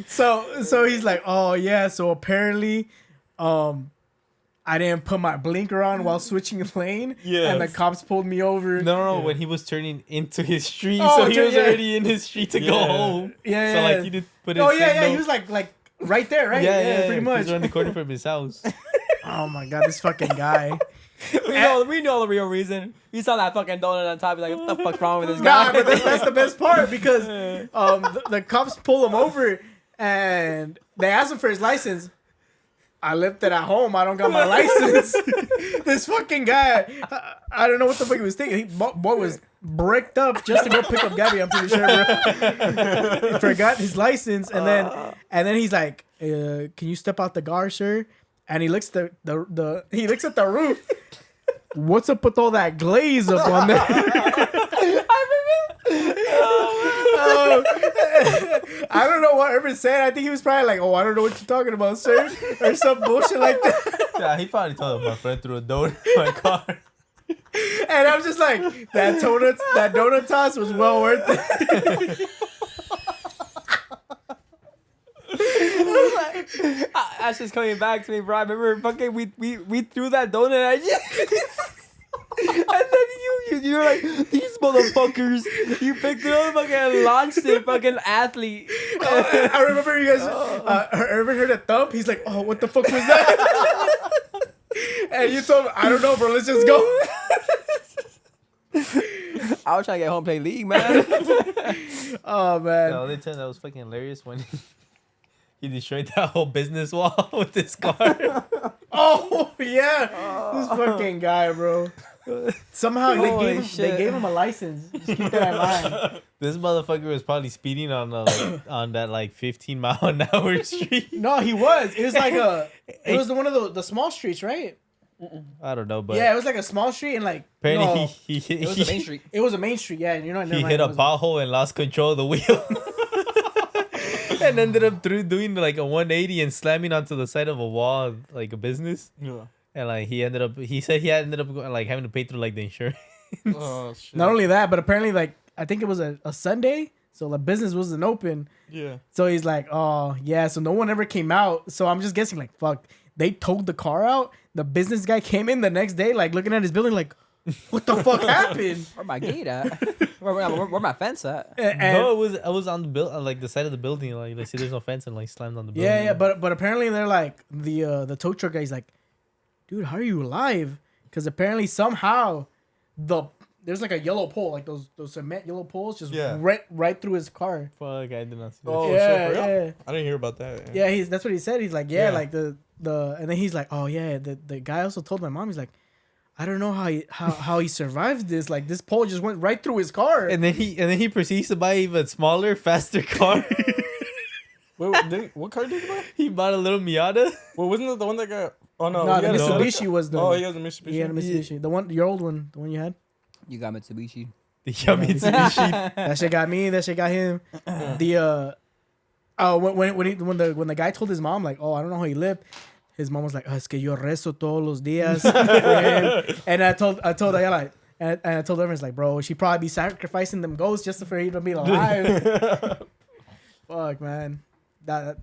So he's like, oh yeah, so apparently, I didn't put my blinker on while switching lane. Yeah. And the cops pulled me over. No, when he was turning into his street, Oh, so he was yeah. already in his street to go Yeah. home. Yeah, So yeah. like he did put his Oh yeah, signal. he was like right there, right? yeah, pretty much. He's around the corner from his house. Oh my god, this fucking guy. we know the real reason. You saw that fucking donut on top. You're like, what the fuck's wrong with this guy? Nah, but that's the best part because the cops pull him over and they ask him for his license. I left it at home. I don't got my license. This fucking guy, I don't know what the fuck he was thinking. Boy was bricked up just to go pick up Gabby. I'm pretty sure, bro. He forgot his license, and then he's like, "Can you step out the car, sir?" And he looks at the roof. What's up with all that glaze up on there? I don't know what Irvin said. I think he was probably like, "Oh, I don't know what you're talking about, sir," or some bullshit like that. Yeah, he probably told my friend threw a donut in my car. And I'm just like, that donut toss was well worth it. That's just coming back to me, bro. I remember fucking we threw that donut at you. And then You're like, these motherfuckers. You picked it up, fucking launched it, fucking athlete. I remember you guys. Irvin heard a thump. He's like, "Oh, what the fuck was that?" And you told him, "I don't know, bro. Let's just go." I was trying to get home and play League, man. Oh man. The other time that was fucking hilarious when he destroyed that whole business wall with his car. Oh yeah. This fucking guy, bro. Somehow Holy they shit. gave him a license. Just keep that in mind. This motherfucker was probably speeding on on that like 15-mile-an-hour street. No, he was. It was like it was one of the small streets, right? I don't know, but Yeah, it was like a small street and like apparently no, It was the main street. it was a main street. Yeah, you're not. he hit a pothole and lost control of the wheel. And ended up doing like a 180 and slamming onto the side of a wall, like a business. Yeah. And like he said he ended up like having to pay through like the insurance. Oh shit. Not only that, but apparently like I think it was a Sunday, so the business wasn't open. Yeah. So he's like, oh yeah, so no one ever came out. So I'm just guessing like, fuck, they towed the car out. The business guy came in the next day, like looking at his building, like, what the fuck happened? Where my gate at? Where my fence at? And, No, it was on the like the side of the building. Like they see there's no fence and like slammed on the building. yeah, but apparently they're like the tow truck guy's like, dude, how are you alive? Because apparently somehow there's like a yellow pole, like those cement yellow poles, just Yeah. right through his car. Fuck, I did not see that. Oh yeah, shit, for real? yeah. I didn't hear about that. Yeah, that's what he said. He's like, yeah, Yeah. like the and then he's like, oh yeah, the guy also told my mom, he's like, I don't know how he survived this. Like this pole just went right through his car. And then he proceeds to buy even smaller, faster car. Wait, what car did you buy? He bought a little Miata. Well, wasn't it the one that got? Oh no, No, he the had a Mitsubishi was the. Oh, he has a Mitsubishi. He had a Mitsubishi. The one, your old one, the one you had. You got Mitsubishi. The Mitsubishi. That shit got me. That shit got him. The when the guy told his mom like, oh, I don't know how he lived. His mom was like, es que yo rezo todos los días for him. And I told Ayala, and I told her, it's like, bro, she probably be sacrificing them ghosts just for him to be alive. Fuck, man. That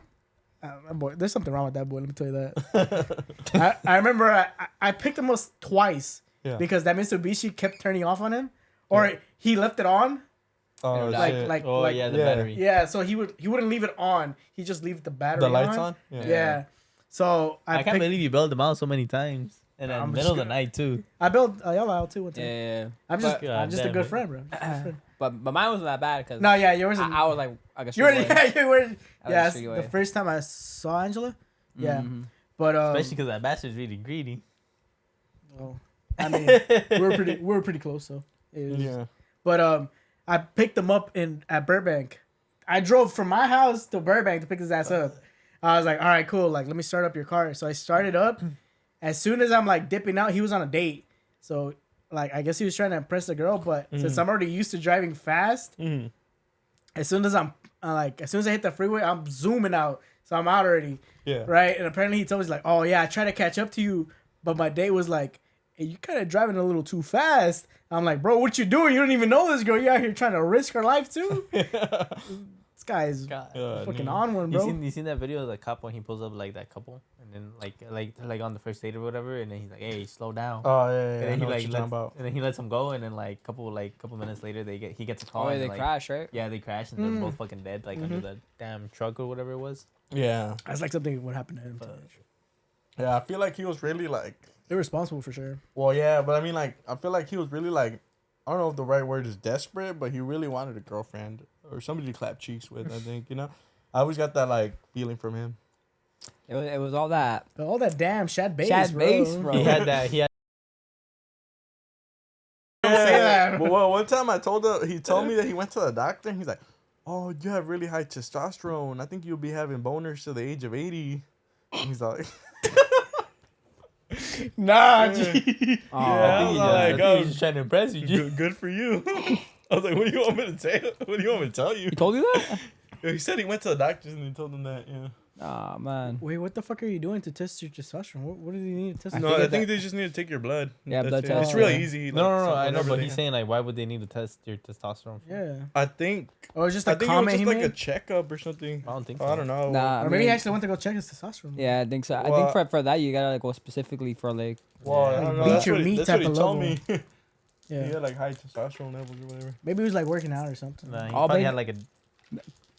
boy, there's something wrong with that boy. Let me tell you that. I remember I picked him up twice because that Mitsubishi kept turning off on him, or he left it on. Oh, Like- shit. Oh yeah, the yeah. battery. Yeah, so he wouldn't leave it on. He just leave the battery. The lights on? Yeah. So I can't believe you bailed them out so many times. And in I'm the just middle of the gonna- night too. I built Ayala out too one time. Yeah. I'm just But, I'm just a damn good it. friend, bro. Just a good friend. but mine wasn't that bad because No, yeah, yours. I was like I guess you were you were yeah. street The away. first time I saw Angela, yeah, Mhm. but Especially because that bastard's really greedy. well, I mean, we were pretty close, so it was, Yeah. But I picked him up at Burbank. I drove from my house to Burbank to pick his ass up. I was like, all right, cool. Like, let me start up your car. So I started up. As soon as I'm like dipping out, he was on a date. So like, I guess he was trying to impress the girl. But since I'm already used to driving fast, Mm-hmm. as soon as as soon as I hit the freeway, I'm zooming out. So I'm out already. Yeah. Right. And apparently he told me, he's like, oh yeah, I tried to catch up to you, but my date was like, hey, you kind of driving a little too fast. I'm like, bro, what you doing? You don't even know this girl. You out here trying to risk her life too? This guy is God. fucking on one, bro. You seen that video of the cop when he pulls up like that couple and then like on the first date or whatever and then he's like, hey, slow down. Oh yeah, yeah. And I then know he what you're talking about. and then he lets him go and then couple minutes later he gets a call Oh, and they like, crash, right? Yeah, they crash and they're both fucking dead under the damn truck or whatever it was. Yeah. That's like something would happen to him. Too. Yeah, I feel like he was really like. They're responsible for sure. Well, yeah, but I mean, like, I feel like he was really like, I don't know if the right word is desperate, but he really wanted a girlfriend or somebody to clap cheeks with. I think I always got that like feeling from him. It was all that. But all that damn Shad Bass, Shad bro. Bass, bro. He had that. He had. Don't say that. But one time he told me that he went to the doctor and he's like, "Oh, you have really high testosterone. I think you'll be having boners to the age of 80." And he's like, Nah, Oh, I think he was just trying to impress you. G. good for you. I was like, "What do you want me to tell? What do you want me to tell you?" He told you that? He said he went to the doctors and he told them that. Yeah. Oh man. wait, what the fuck are you doing to test your testosterone? What do you need to test? No, think I it's think they just need to take your blood. Yeah, That's blood it. test. It's really Yeah. easy. No, I know, whenever but they- he's saying like, why would they need to test your testosterone? Yeah. I think. Or just I a think it was comment just he like made. a checkup or something. I don't think I don't know. Nah, Or I maybe he mean, actually went to go check his testosterone. yeah, I think so. I Well, think for that you gotta like, go specifically for like. Well, I Like don't know. beat That's your what he, meat that's type what he of told level. me. Yeah. He had like high testosterone levels or whatever. Maybe he was like working out or something. Nah, he Oh, probably baby. had like a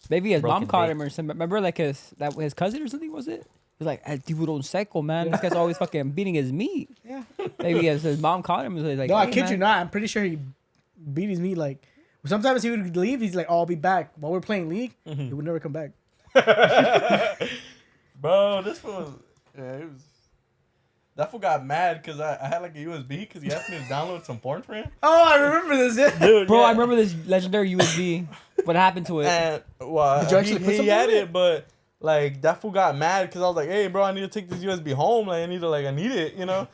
Maybe his mom Broken caught dick. him or something. Remember, like his cousin or something, was it? He's like, "El tiburón seco, man. This guy's always fucking beating his meat." Yeah. Maybe his mom caught him and was like, No, I "Hey, kid man." you not. I'm pretty sure he beat his meat. Like sometimes he would leave. He's like, "Oh, I'll be back." While we're playing League, he would never come back. Bro, this was it was. That fool got mad because I had like a USB because he asked me to download some porn for him. Oh, I remember this. Yeah. Dude, Bro, yeah. I remember this legendary USB. What happened to it? And well, Did you actually put he something had in it, but like that fool got mad because I was like, "Hey, bro, I need to take this USB home. Like, I need it, you know."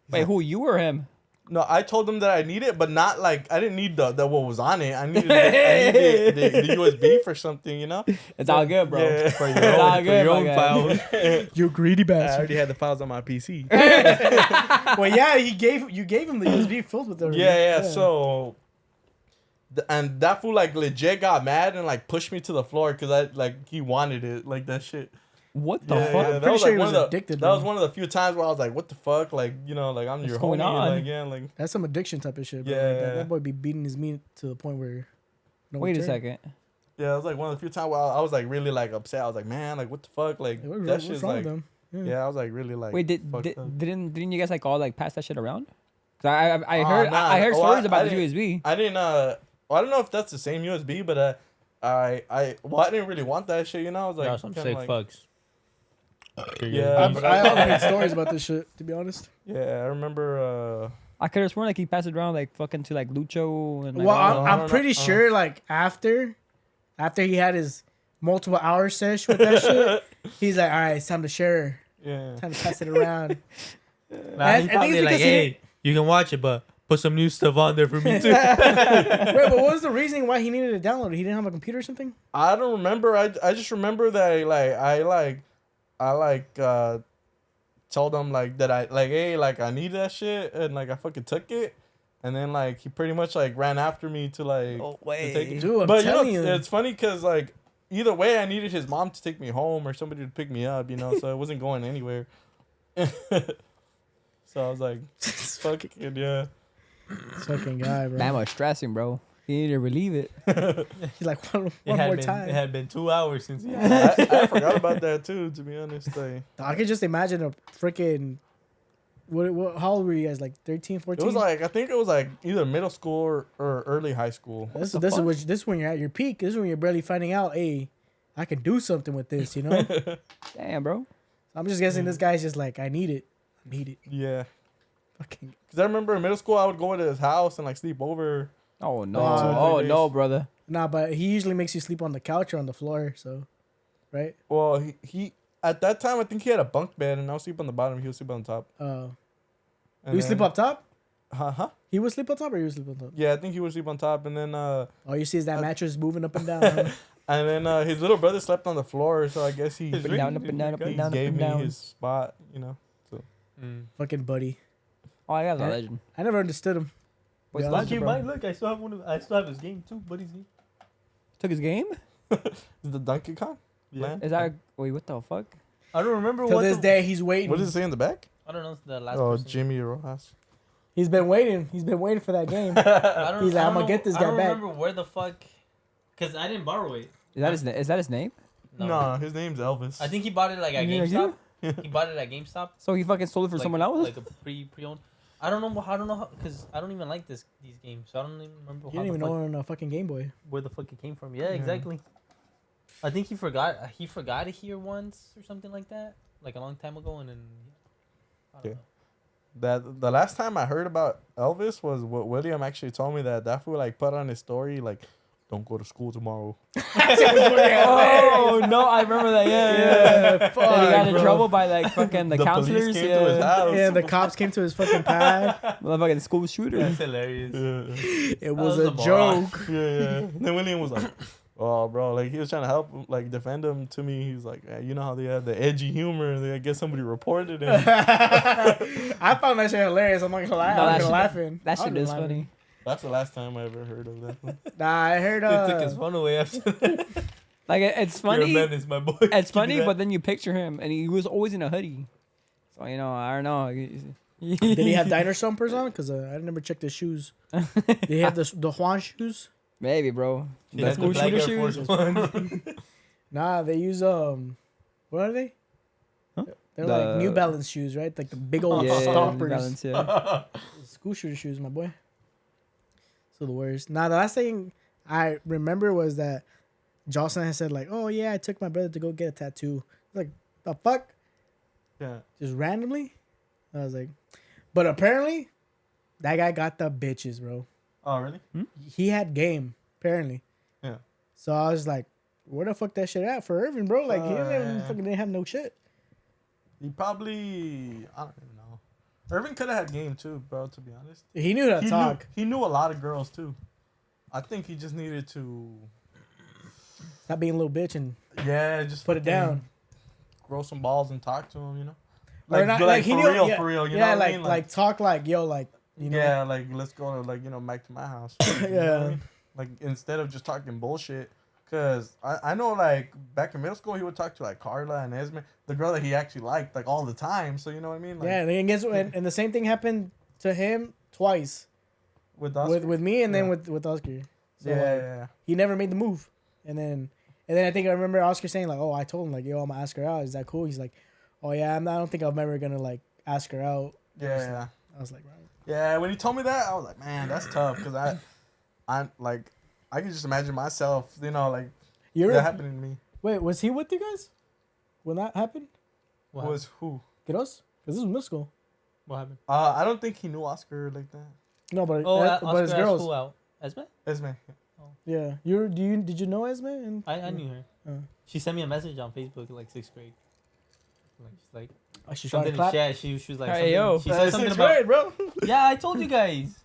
Wait, who, you or him? No, I told him that I need it, but not like I didn't need the what was on it. I needed the USB for something, you know. It's all good, bro. Yeah. for your It's all own, good, my for your own guy. files. You greedy I bastard. already had the files on my PC. Well, yeah, you gave him the USB filled with it. already. Yeah. So, and that fool like legit got mad and like pushed me to the floor because he wanted it like that shit. What the Yeah, fuck? yeah, I'm that pretty was sure like he one was of the addicted, that bro. was one of the few times where I was like, what the fuck, like you know, like I'm What's your going homie, on? like yeah, like That's some addiction type of shit, bro. Yeah, Like, yeah. that boy be beating his meat to the point where. No Wait a return. second. yeah, it was like one of the few times where I was like really like upset. I was like, man, like what the fuck, like Hey, that what's shit's wrong like, with them? yeah, I was like really like. Wait, fucked up. didn't you guys like all like pass that shit around? 'Cause I Oh, heard nah, I heard well, stories I about the didn't- USB. I didn't well, I don't know if that's the same USB, but I didn't really want that shit, you know. I was like, Yeah, some kinda sick like, fucks. Yeah, but I only heard stories about this shit, to be honest. yeah, I remember. I could have sworn like he passed it around like fucking to like Lucho and like Well, all I I'm don't pretty know. sure, like, after he had his multiple hour sesh with that shit, he's like, all right, it's time to share. Yeah. Time to pass it around. Nah, I he's think probably it's like, because he hey, you can watch it, but put some new stuff on there for me too. Wait, but what was the reason why he needed to download it? He didn't have a computer or something? I don't remember. I just remember that I told him like that I like hey like I need that shit and like I fucking took it and then like he pretty much like ran after me to like Oh, to take it. Dude, I'm But you know telling you. it's funny because like either way I needed his mom to take me home or somebody to pick me up, you know, so I wasn't going anywhere. So I was like, fuck it, yeah. This fucking guy, bro. Man was stressing, bro. He needed to relieve it. He's like, one It more had been time. it had been 2 hours since he I forgot about that too, to be honest. Like, I could just imagine a freaking. How old were you guys? Like 13, 14? it was like I think it was like either middle school or early high school. This the is fuck? this is when you're at your peak. This is when you're barely finding out, hey, I can do something with this, you know? Damn, bro. I'm just guessing this guy's just like, I need it. I need it. Yeah. Fucking. Because I remember in middle school, I would go to his house and like sleep over. Oh no. Like 2 or 3 Oh days. no, brother. Nah, but he usually makes you sleep on the couch or on the floor, so. Right? Well, he at that time, I think he had a bunk bed and I would sleep on the bottom. He would sleep on top. You And sleep then- up top? Huh? He would sleep on top or you would sleep on top? Yeah, I think he would sleep on top. And then All you see is that mattress moving up and down. Huh? his little brother slept on the floor. So I guess he, His he ring- Down, up and down, up and down, up gave and me down. his spot, you know. Fucking buddy. Oh, I got a Yeah. legend. I never understood him. What's Yeah, the I'll legend, Keep bro? mine. Look, I still have his game too. Buddy's game. Took his game? Is the Donkey Kong? Yeah. Man? Is that wait? What the fuck? I don't remember Till what. this day, he's waiting. What does it say in the back? I don't know the last. Oh, person. Jimmy Rojas. He's been waiting. He's been waiting for that game. I don't, He's like, I "I'm don't gonna know- get this I guy don't back." remember where the fuck, cause I didn't borrow it. Is that his name? No, his name's Elvis. I think he bought it like at Yeah, GameStop. He bought it at GameStop. So he fucking sold it for like, someone else? Like a pre-owned. I don't know how, cause I don't even like these games, so I don't even remember You didn't even the know fuck, on a fucking Game Boy. where the fuck it came from. Yeah, exactly. I think he forgot it here once or something like that, like a long time ago, and then. I don't Yeah. know. That the last time I heard about Elvis was what William actually told me that fool like put on his story like, don't go to school tomorrow. Oh no, I remember that. Yeah, yeah. fuck, And he got in bro. trouble by like fucking the police counselors. came to his Yeah, house. Yeah, the cops came to his fucking pad. motherfucking the school shooter. That's hilarious. Yeah. It was was a a moron. joke. Yeah. And then William was like, oh, bro, like he was trying to help, like defend him to me. He's like, you know how they have the edgy humor, and I guess somebody reported him. I found that shit hilarious. I'm not gonna lie. No, I'm that gonna shit- laughing. That I shit was is laughing. funny. That's the last time I ever heard of that. Nah, I heard. He took his phone away after that. Like it's You're a funny. menace, my boy. It's Give me funny, that. but then you picture him, and he was always in a hoodie. So you know, I don't know. Did he have diner stompers on? Because I never checked his shoes. Did he have the Juan shoes? Maybe, bro. She The had school black shooter Air Force shoes. Ones. Nah, they use what are they? Huh? They're like New The- Balance shoes, right? Like the big old Yeah, stompers. Balance, yeah. School shooter shoes, my boy. So the worst. Now the last thing I remember was that Jocelyn had said like, "Oh yeah, I took my brother to go get a tattoo." Like the fuck, Yeah. just randomly. I was like, but apparently, that guy got the bitches, bro. Oh really? He had game apparently. Yeah. So I was like, where the fuck that shit at for Irvin, bro? Like he Yeah. fucking didn't have no shit. He probably, I don't even know. Irving could have had game too, bro. To be honest, He knew how to talk. He knew a lot of girls too. I think he just needed to, Stop being a little bitch and yeah, just put it fucking down. grow some balls and talk to him. You know, Or not- he knew- yeah, for real. You yeah, know what like I mean? like talk like yo, like you know. yeah, like let's go to back to my house. You know what I Yeah. mean? Like instead of just talking bullshit. Cause I know like back in middle school he would talk to like Carla and Esme, the girl that he actually liked like all the time. So you know what I mean? Like, Yeah, and guess what? And the same thing happened to him twice with Oscar? with me and then Yeah. with Oscar. So yeah, like, yeah. he never made the move. And then I think I remember Oscar saying like, "Oh, I told him like, yo, I'm gonna ask her out. Is that cool?" He's like, "Oh yeah, I don't think I'm ever gonna like ask her out." Yeah. I was like, right. Yeah, when he told me that, I was like, man, that's tough. Because I'm like, I can just imagine myself, you know, like, You're that happening to me. wait, was he with you guys when that happened? What Was who? Kiddos? Because this was middle school. What happened? I don't think he knew Oscar like that. No, but Oh, but his Oscar girls. asked who out? Esme? Esme. Yeah, did you know Esme? And I knew her. She sent me a message on Facebook in like 6th grade. Like she's like Oh, she tried to something. clap. Yeah, she was like Hey, something, yo. she said something Sixth about. grade, bro. Yeah, I told you guys.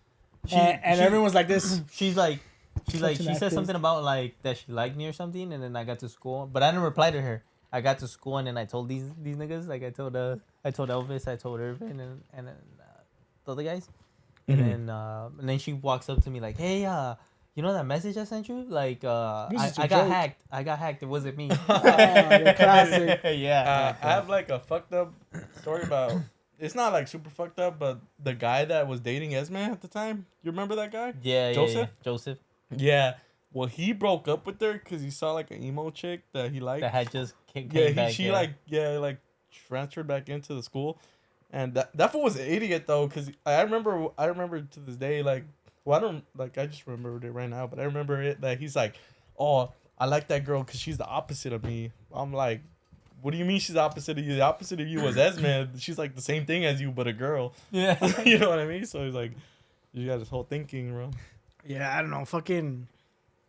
And everyone was like this. She's like Such she an said activist. something about like that she liked me or something, and then I got to school, but I didn't reply to her. I got to school and then I told these niggas, like I told Elvis, I told Irvin, and then the other guys, and then she walks up to me like, hey, you know that message I sent you? Like, This is I a got joke. hacked. I got hacked. It wasn't me. the classic. Yeah. I have like a fucked up story about. It's not like super fucked up, but the guy that was dating Esme at the time. You remember that guy? Yeah, Joseph? Joseph Yeah. Well, he broke up with her because he saw like an emo chick that he liked. that had just came Yeah, back. she like transferred back into the school, and that fool was an idiot though, because I remember to this day like, well, I don't like, I just remembered it right now, but I remember it that he's like, oh, I like that girl because she's the opposite of me. I'm like, what do you mean she's the opposite of you? The opposite of you was Esme. She's like the same thing as you, but a girl. Yeah. You know what I mean? So he's like, you got this whole thinking, bro. Yeah, I don't know. Fucking.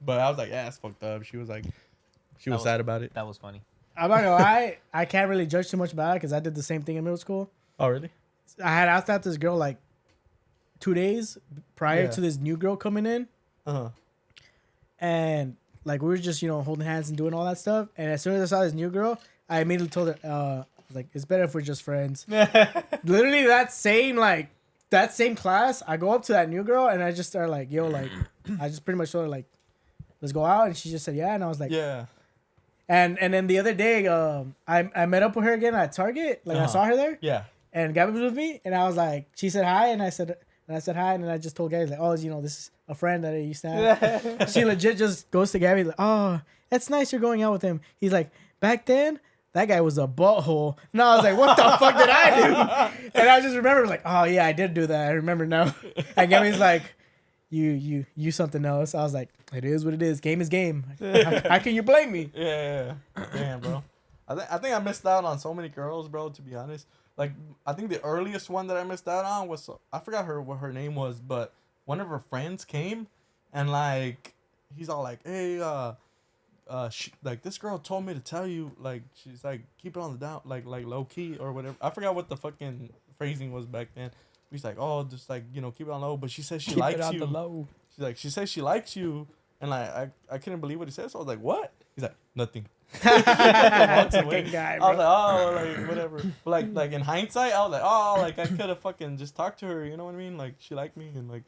But I was like, yeah, it's fucked up. She was like, she was was- sad about it. That was funny. I'm not gonna lie. I can't really judge too much about it because I did the same thing in middle school. Oh, really? I had asked out this girl like 2 days prior Yeah. to this new girl coming in, Uh-huh. and like we were just holding hands and doing all that stuff. And as soon as I saw this new girl, I immediately told her, I was like, it's better if we're just friends. Literally that same class, I go up to that new girl and I just start like, yo, like, I just pretty much told her like, let's go out, and she just said yeah, and I was like, Yeah. and then the other day, I met up with her again at Target, like I Uh-huh. saw her there, Yeah. and Gabby was with me, and I was like, she said hi, and I said hi, and then I just told Gabby like, oh, this is a friend that I used to have. She legit just goes to Gabby like, oh, that's nice you're going out with him. He's like, back then, that guy was a butthole. And I was like, what the fuck did I do? And I just remember like, oh yeah, I did do that. I remember now. And Gabby's like, you something else. I was like, it is what it is. Game is game. How can you blame me? Yeah. Damn, bro. I think I missed out on so many girls, bro, to be honest. Like, I think the earliest one that I missed out on was, I forgot what her name was, but one of her friends came, and, like, he's all like, hey, like, this girl told me to tell you, like, she's like, keep it on the down, like low key or whatever. I forgot what the fucking phrasing was back then. He's like, oh, just like, keep it on low. But she says she Keep likes it on you. the low. She's like, she says she likes you. And like, I couldn't believe what he said. So I was like, what? He's like, nothing. Walks away. Fucking guy, I was bro. like, oh, like, whatever. But like in hindsight, I was like, oh, like, I could have fucking just talked to her. You know what I mean? Like, she liked me. And like,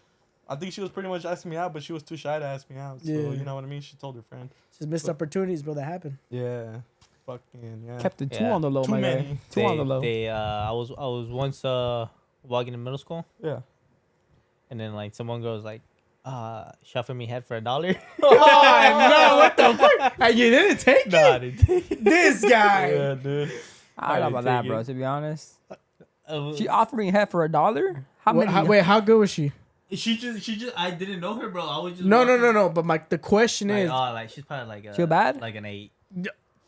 I think she was pretty much asking me out, but she was too shy to ask me out. So, Yeah. you know what I mean? She told her friend. Just missed opportunities, bro. That happened. Yeah. Fucking, yeah. Kept the two Yeah. on the low, Too my many. guy. Two on the low. I was once walking in middle school, Yeah. and then like someone goes like, shuffle me head for $1. Oh no! What the fuck? And you didn't take Nah, I it. didn't take it. This guy. Yeah, dude. I don't know I about didn't that, take bro. it. To be honest, Uh, she offered me head for $1. How many? Wait, how good was she? she just, I didn't know her, bro. I was just No. But the question Like, is, like she's probably like She bad? like an 8.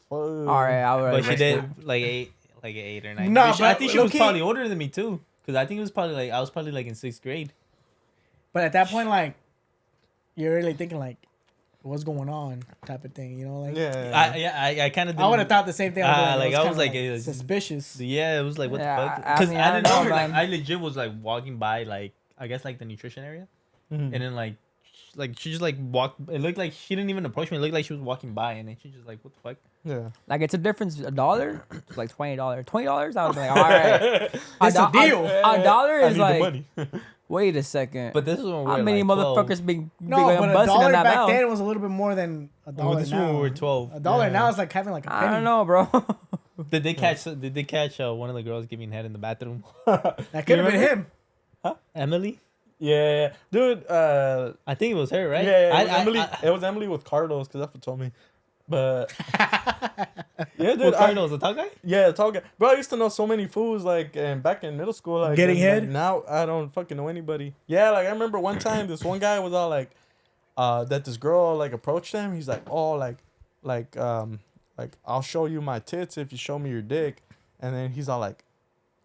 All right, I would. But she did like 8, like an 8 or 9. Nah, But I but think she was low-key- probably older than me too, because I think it was probably like I was probably like in 6th grade. but at that point, like, you're really thinking like, what's going on, type of thing. You know, like, Yeah. I kind of. I would have thought the same thing. Like, I was kinda, like, it was- suspicious. Yeah, it was like what Yeah, the fuck? I Because mean, I, I didn't don't know know, her. Like man. I legit was like walking by like I guess like the nutrition area, Mhm. and then like she just like walked. It looked like she didn't even approach me. It looked like she was walking by, and then she just like what the fuck? Yeah. Like it's a difference. $1, it's like $20. $20, I would be like, all right. It's a deal. A dollar I is need like, the money. wait a second. But this is when we how were many like 12. motherfuckers being No, but busting $1 on that back mouth? then was a little bit more than $1 Well, this is when now. we were 12. $1 Yeah. now is like having like a penny. I don't know, bro. Did they catch? Did they catch one of the girls giving head in the bathroom? That could have been him. Emily? Yeah, dude. I think it was her, right? Yeah, it was Emily. It was Emily with Carlos, because that's what told me. But yeah, dude. Well, Cardinals, the tall guy? Yeah, tall guy. Bro, I used to know so many fools like, and back in middle school, like Getting and, like, head? now I don't fucking know anybody. Yeah, like I remember one time this one guy was all like, that this girl like approached him. He's like, oh, like I'll show you my tits if you show me your dick, and then he's all like,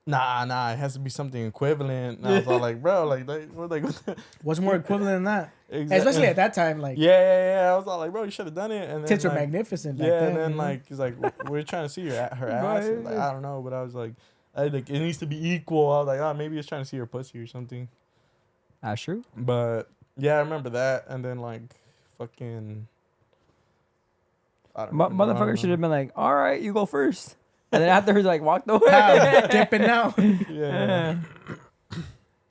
nah, it has to be something equivalent. And I was all like, bro, like what the- What's more equivalent than that? Exactly. Especially at that time, like, Yeah. I was all like, bro, you should have done it. And then, tits were like, magnificent back yeah, then. and then you know? like he's like, we're trying to see her ass. And, like, I don't know, but I was like, it needs to be equal. I was like, oh, maybe it's trying to see her pussy or something. That's true. But yeah, I remember that. And then like, fucking, I don't know. Motherfucker should have been like, all right, you go first. And then after he like walked away. Wow, dipping out. Yeah.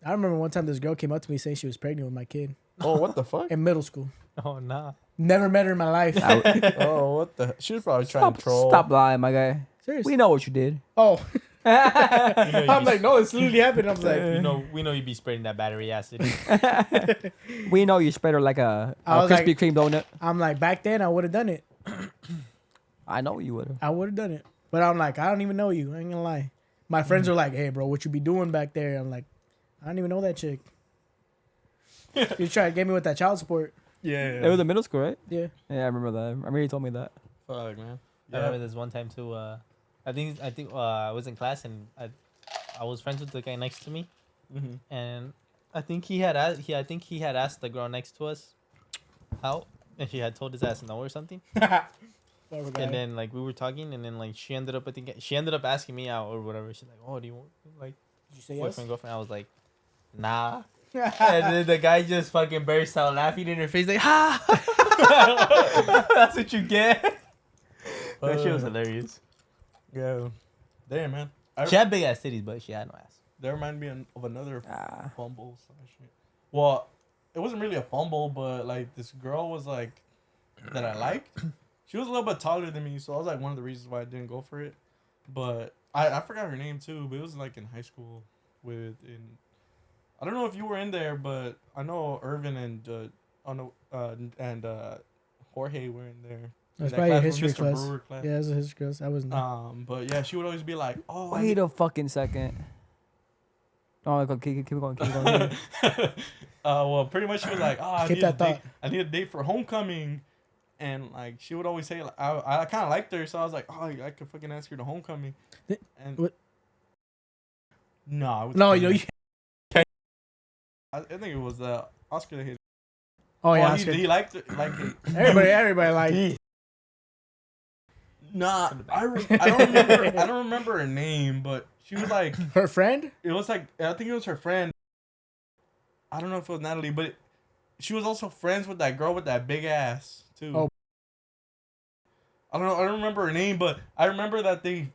I remember one time this girl came up to me saying she was pregnant with my kid Oh, what the fuck? in middle school. Oh, nah. Never met her in my life. Oh, what the? She was probably trying Stop, to troll. stop lying, my guy. Seriously. We know what you did. Oh, You I'm like, no, it's literally happened. I'm like, we know you be spreading that battery acid. We know you spread her like a I was Krispy like- Kreme donut. I'm like, back then I would have done it. I know you would have. I would have done it. But I'm like, I don't even know you. I ain't gonna lie. My friends are like, hey, bro, what you be doing back there? I'm like, I don't even know that chick. You try to get me with that child support. It was in middle school, right? Yeah. Yeah, I remember that. I remember you told me that. Fuck, man. I remember this one time too. I think I was in class and I was friends with the guy next to me, Mm-hmm. and I think he had asked the girl next to us out, and she had told his ass no or something. And then like we were talking, and then like she ended up asking me out or whatever. She's like, "Oh, do you want like Did you say yes? boyfriend girlfriend?" I was like, "Nah." And then the guy just fucking burst out laughing in her face like, "Ha! That's what you get." That shit was hilarious. Yeah. Damn, man. She had big ass titties, but she had no ass. That reminded me of another Ah. fumble. Well, it wasn't really a fumble, but like this girl was like that I liked. She was a little bit taller than me, so I was like one of the reasons why I didn't go for it. But I forgot her name too. But it was like in high school I don't know if you were in there, but I know Irvin and Jorge were in there. That's That probably a class was history Mr. class. Brewer class. Yeah, it was a history class. I wasn't there. But yeah, she would always be like, "Oh, Wait a fucking second. Oh, keep going. well, pretty much she was like, "Oh, I Keep need a that date. thought. I need a date for homecoming," and like she would always say, like, I kind of liked her, so I was like, "Oh, I could fucking ask her to homecoming." And What? no, I was No, you know, you. I think it was Oscar that hit. Oh yeah, he liked it. Like everybody like. Nah, I don't remember. I don't remember her name, but she was like, Her friend? it was like I think it was her friend. I don't know if it was Natalie, but she was also friends with that girl with that big ass too. Oh. I I don't know. I don't remember her name, but I remember that they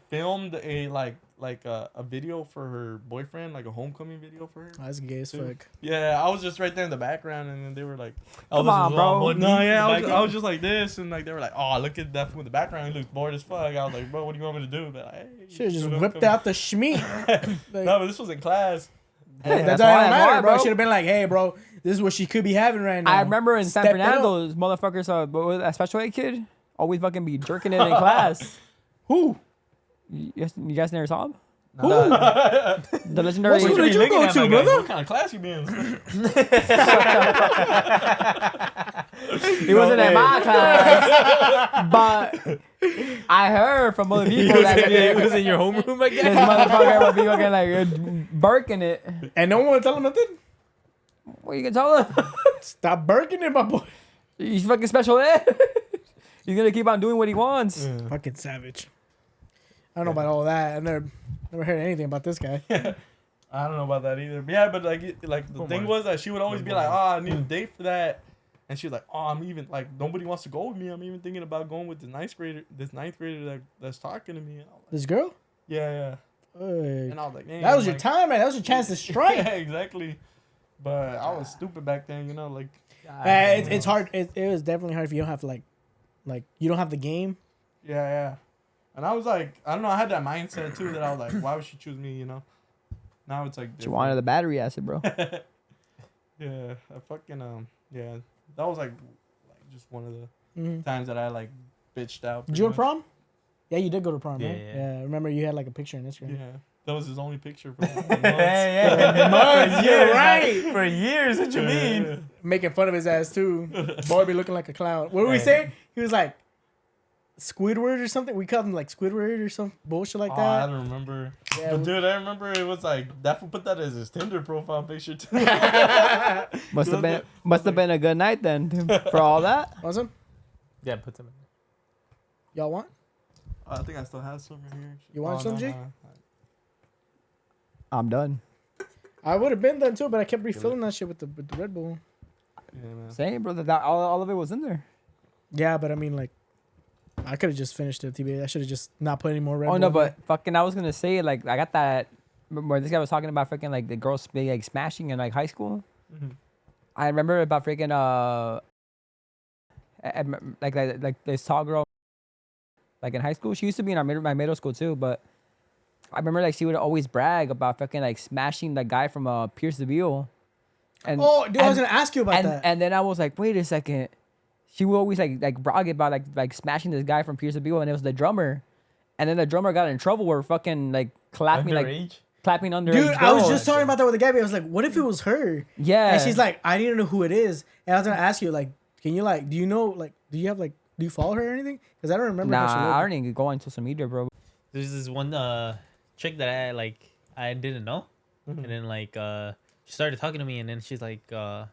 filmed a like like a video for her boyfriend, like a homecoming video for her. Oh, that's gay as Too. fuck. Yeah, I was just right there in the background, and then they were like, Come on, bro. "No, yeah." I was just like this, and like they were like, "Oh, look at that fool in the background. He looks bored as fuck." I was like, "Bro, what do you want me to do?" But hey, Should have just you know, whipped come- out the schmeat. Like, No, but this was in class. hey, that's that why- don't that's matter, why, bro. bro. Should have been like, hey, bro, this is what she could be having right now. I remember in San Step it up. Fernando, those motherfuckers, a special ed kid, always fucking be jerking it in class. Who? You guys never saw him? Who? The legendary. What school did you looking go at, to, my guy? brother? What kind of class you be in? He wasn't in my class, but I heard from other people that It was in your homeroom, I this guess. motherfucker would be fucking like barking it. And no one would tell him nothing? What you can tell him? Stop barking it, my boy. He's fucking special ed. He's gonna keep on doing what he wants. Fucking savage. I don't know about all that. I've never heard anything about this guy. I don't know about that either. But yeah, but like the thing was that she would always be like, "Oh, I need a date for that," and she was like, "Oh, I'm even like nobody wants to go with me. I'm even thinking about going with this ninth grader that's talking to me." And I was like, This girl? yeah. Hey. And I was like, "Dang," That was I'm your like, time, man. That was your chance to strike. Yeah, exactly. But I was stupid back then, you know, like. It's hard. It was definitely hard if you don't have like you don't have the game. Yeah. And I was like, I don't know, I had that mindset too that I was like, why would she choose me, you know? Now it's like She wanted the battery acid, bro. Yeah, I fucking yeah. That was like just one of the Mhm. times that I like bitched out. Did you go to pretty much. prom? Yeah, you did go to prom, Yeah, right? yeah. Yeah. Remember you had like a picture on Instagram. Yeah. That was his only picture for months. Months, you're right. For years, what you mean? Making fun of his ass too. Boy be looking like a clown. What did we Hey. say? He was like Squidward or something. We called him like Squidward or some bullshit like Oh, I that. don't remember. Yeah, But dude, I remember it was like that fool put that as his Tinder profile picture too. Must have been a good night then for all that. Awesome. Yeah, put them in. Y'all want? I think I still have some right here. You want some, Jake? I'm done. I would have been done too, but I kept refilling that shit with the Red Bull. Yeah, man. Same, brother. That all of it was in there. Yeah, but I mean, like, I could have just finished it, TBA. I should have just not put any more Red Bull. Oh no, in there. but fucking, I was gonna say like I got that. Where this guy was talking about freaking like the girls like smashing in like high school. Mhm. I remember about freaking like this tall girl, like in high school. She used to be in my middle school too, but I remember like she would always brag about fucking like smashing the guy from Pierce the Veal. And Oh, dude, I was and- gonna ask you about and, that. and then I was like, wait a second. She would always like brag about like smashing this guy from Pierce the Veal, and it was the drummer. And then the drummer got in trouble for fucking like clapping Underage? clapping under. Dude, I was just talking about that with a guy. But I was like, what if it was her? Yeah. And she's like, I didn't know who it is. And I was gonna ask you, like, can you like, do you know, like, do you follow her or anything? Because I don't remember. Nah, how she I looked. don't even go on social media, bro. There's this one chick that I didn't know, and then she started talking to me, and then she's like, and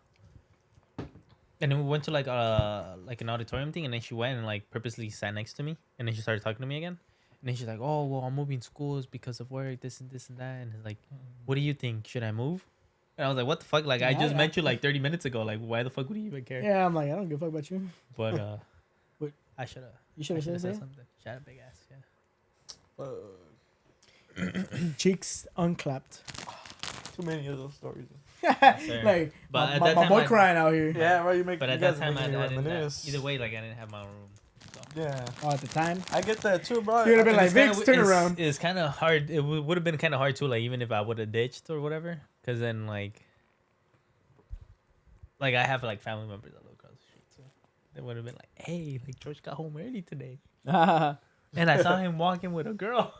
then we went to like an auditorium thing, and then she went and like purposely sat next to me, and then she started talking to me again, and then she's like, oh well, I'm moving schools because of work, this and that, and it's like, what do you think? Should I move? And I was like, what the fuck? Like I Yeah, just I- met you like 30 minutes ago. Like why the fuck would you even care? Yeah, I'm like, I don't give a fuck about you. But What? I should have. You should have said that. something. Shut up, big ass. Yeah. Cheeks unclapped. Too many of those stories. Sir. Like, But at my that time, boy I- crying out here. Yeah, right. You make. But you at that guys time, make I me didn't. reminisce. Either way, like I didn't have my own room. Yeah, Oh, at the time. I get that too, bro. You'd have been like, It's kinda- Vince, turn around. It's kind of hard. It would have been kind of hard too. Like even if I would have ditched or whatever, because then like I have like family members that live across the street, so they would have been like, "Hey, like George got home early today, and I saw him walking with a girl."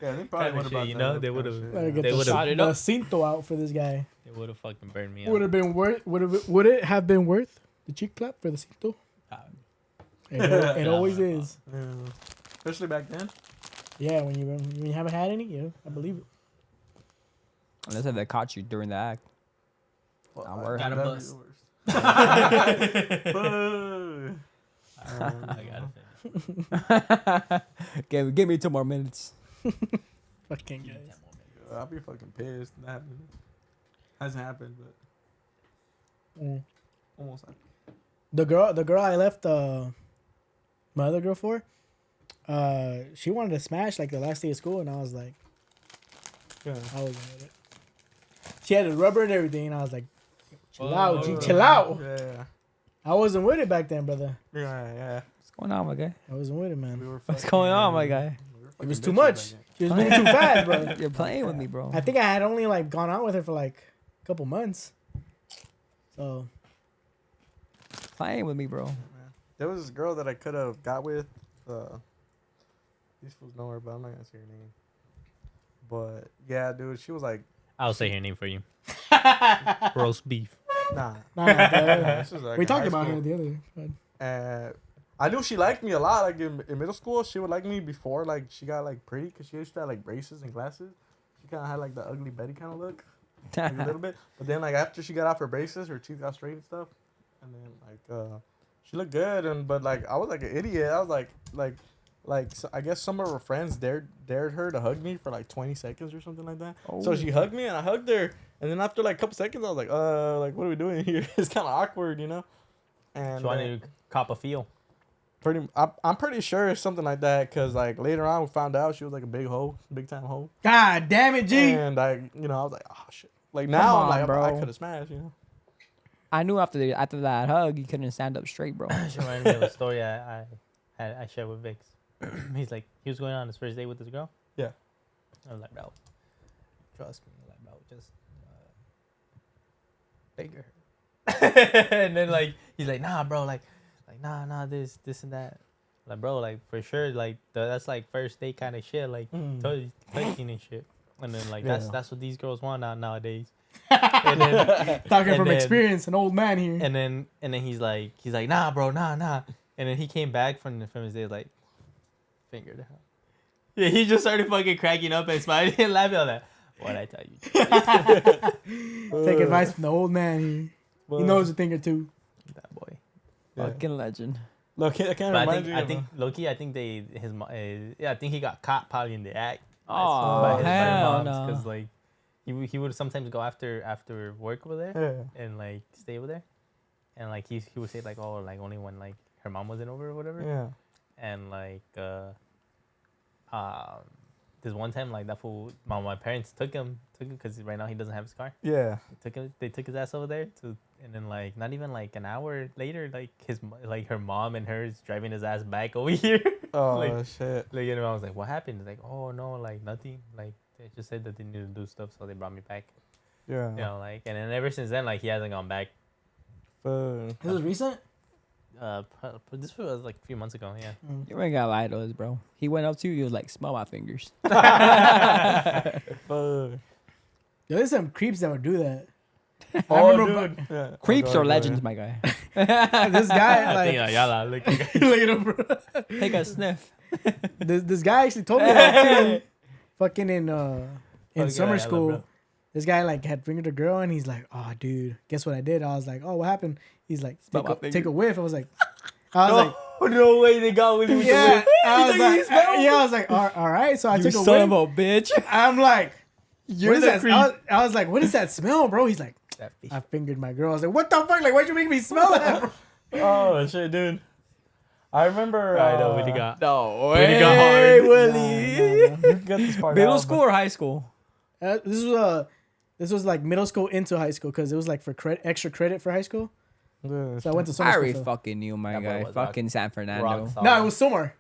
Yeah, they probably Kinda would shit, have. you know, they would've- Gotta get They the, would've- the cinto out for this guy. They would have fucking burned me Would out. have been worth. Would it have been worth the cheek clap for the cinto? It always is. Yeah. Especially back then. Yeah, when you haven't had any, yeah, I believe it. Unless they caught you during the act. Not worth Got a that'd be bus. the worst. I got it. give me 2 more minutes. Fucking guys. I'll be fucking pissed. That happened. Hasn't happened, but Mm. almost happened. The girl I left my other girl for, she wanted to smash like the last day of school, and I was like, Yeah. I wasn't with it. She had the rubber and everything, and I was like, chill Oh, out, G, oh, chill out. Yeah. I wasn't with it back then, brother. Yeah. What's going on, my guy? I wasn't with it, We man. were What's going on, my fucking- guy? we were It was fucking too bitches much. back then. She was moving too fast, bro. You're playing with me, bro. I think I had only like gone out with her for like a couple months. So Playing with me, bro. There was this girl that I could have got with. These fools know her, but I'm not gonna say her name. But yeah, dude, she was like, I'll say her name for you. Roast beef. nah. nah, This was like we in talked high about school. her the other. But I knew she liked me a lot. Like in middle school, she would like me before like she got like pretty because she used to have like braces and glasses. She kind of had like the ugly Betty kind of look, like a little bit. But then like after she got off her braces, her teeth got straight and stuff, and then she looked good. And but like I was like an idiot. I was like so I guess some of her friends dared her to hug me for like 20 seconds or something like that. So Oh. she hugged me and I hugged her. And then after like a couple seconds, I was like what are we doing here? It's kind of awkward, you know. And She wanted to cop a feel. I'm pretty sure it's something like that because like later on we found out she was like a big hoe, big time hoe. God damn it, G. And I was like, oh shit. Like now I'm on, like, bro. I could have smashed, you know. I knew after that hug, you couldn't stand up straight, bro. She reminded me of a story I shared with Vix. He's like, he was going on his first date with this girl. Yeah. I was like, bro, trust me. Like, bro, just bigger. And then like he's like, nah, bro, like nah, this and that. Like, bro, like for sure, like that's like first date kind of shit, like touching and shit. And then like Yeah. that's what these girls want nowadays. And then, Talking and from then- experience, an old man here. And then he's like, nah, bro, nah. And then he came back from his day like, fingered her. Yeah, he just started fucking cracking up and smiling and laughing on that. What'd I tell you? Take advice from the old man here. He knows a thing or two. That boy. Yeah. Fucking legend. Look, I can't But remind you. I think Loki. I think I think he got caught probably in the act. Oh, hell no. Because like he would sometimes go after work over there Yeah. and like stay over there, and like he would say like, oh, like only when like her mom wasn't over or whatever. Yeah. And like this one time like that fool, my parents took him because right now he doesn't have his car. Yeah. They took his ass over there and then like not even like an hour later, like her mom and hers driving his ass back over here. Oh Like- shit. Like, you know, I was like, what happened? Like, oh no, like nothing. Like they just said that they needed to do stuff, so they brought me back. Yeah. You know, like, and then ever since then, like he hasn't gone back. Fuck. This was recent? This was like a few months ago. Yeah. You ain't gotta lie to us, bro. He went up to you, he was like, smell my fingers. Fuck. Yo, there's some creeps that would do that. Oh, remember dude. Yeah. Creeps Go or ahead, legends, my guy. This guy, I think like, Ayala, look. look at him, bro. Take a sniff. This guy actually told me that too. Fucking in Fuck summer Ayala, school, bro. this guy like had fingered a girl, and he's like, "Oh, dude, guess what I did?" I was like, "Oh, what happened?" He's like, Smell my take finger. a whiff." I was like, "I was No way they got with like, you. yeah." I was He's like, like, "You smell?" "Yeah." I was like, all right." So I You took a son whiff. of a bitch. I'm like, You're "What is the that?" creep. I was like, "What is that smell, bro?" He's like, That fish. "I fingered my girl." I was like, "What the fuck? Like, why'd you make me smell that?" Bro? Oh shit, dude. I remember. I know what he got. No When he way, got hard. Willie. Nah. You get this part Middle out, school or high school? This was like middle school into high school because it was like for extra credit for high school. but- Yeah, So I went to I summer already school. fucking knew my That boy guy. was Fucking San Fernando. Rock solid. No, it was Silmar.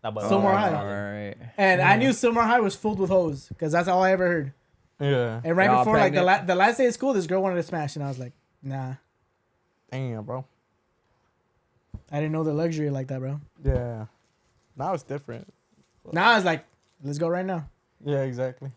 That boy Silmar was High. solid. Alright. And I knew Silmar High was filled with hoes because that's all I ever heard. Yeah. And right They're all before like pregnant. the last day of school, this girl wanted to smash, and I was like, nah, Damn, bro. I didn't know the luxury like that, bro. Yeah. Now it's different. Now I was like, let's go right now. Yeah, exactly.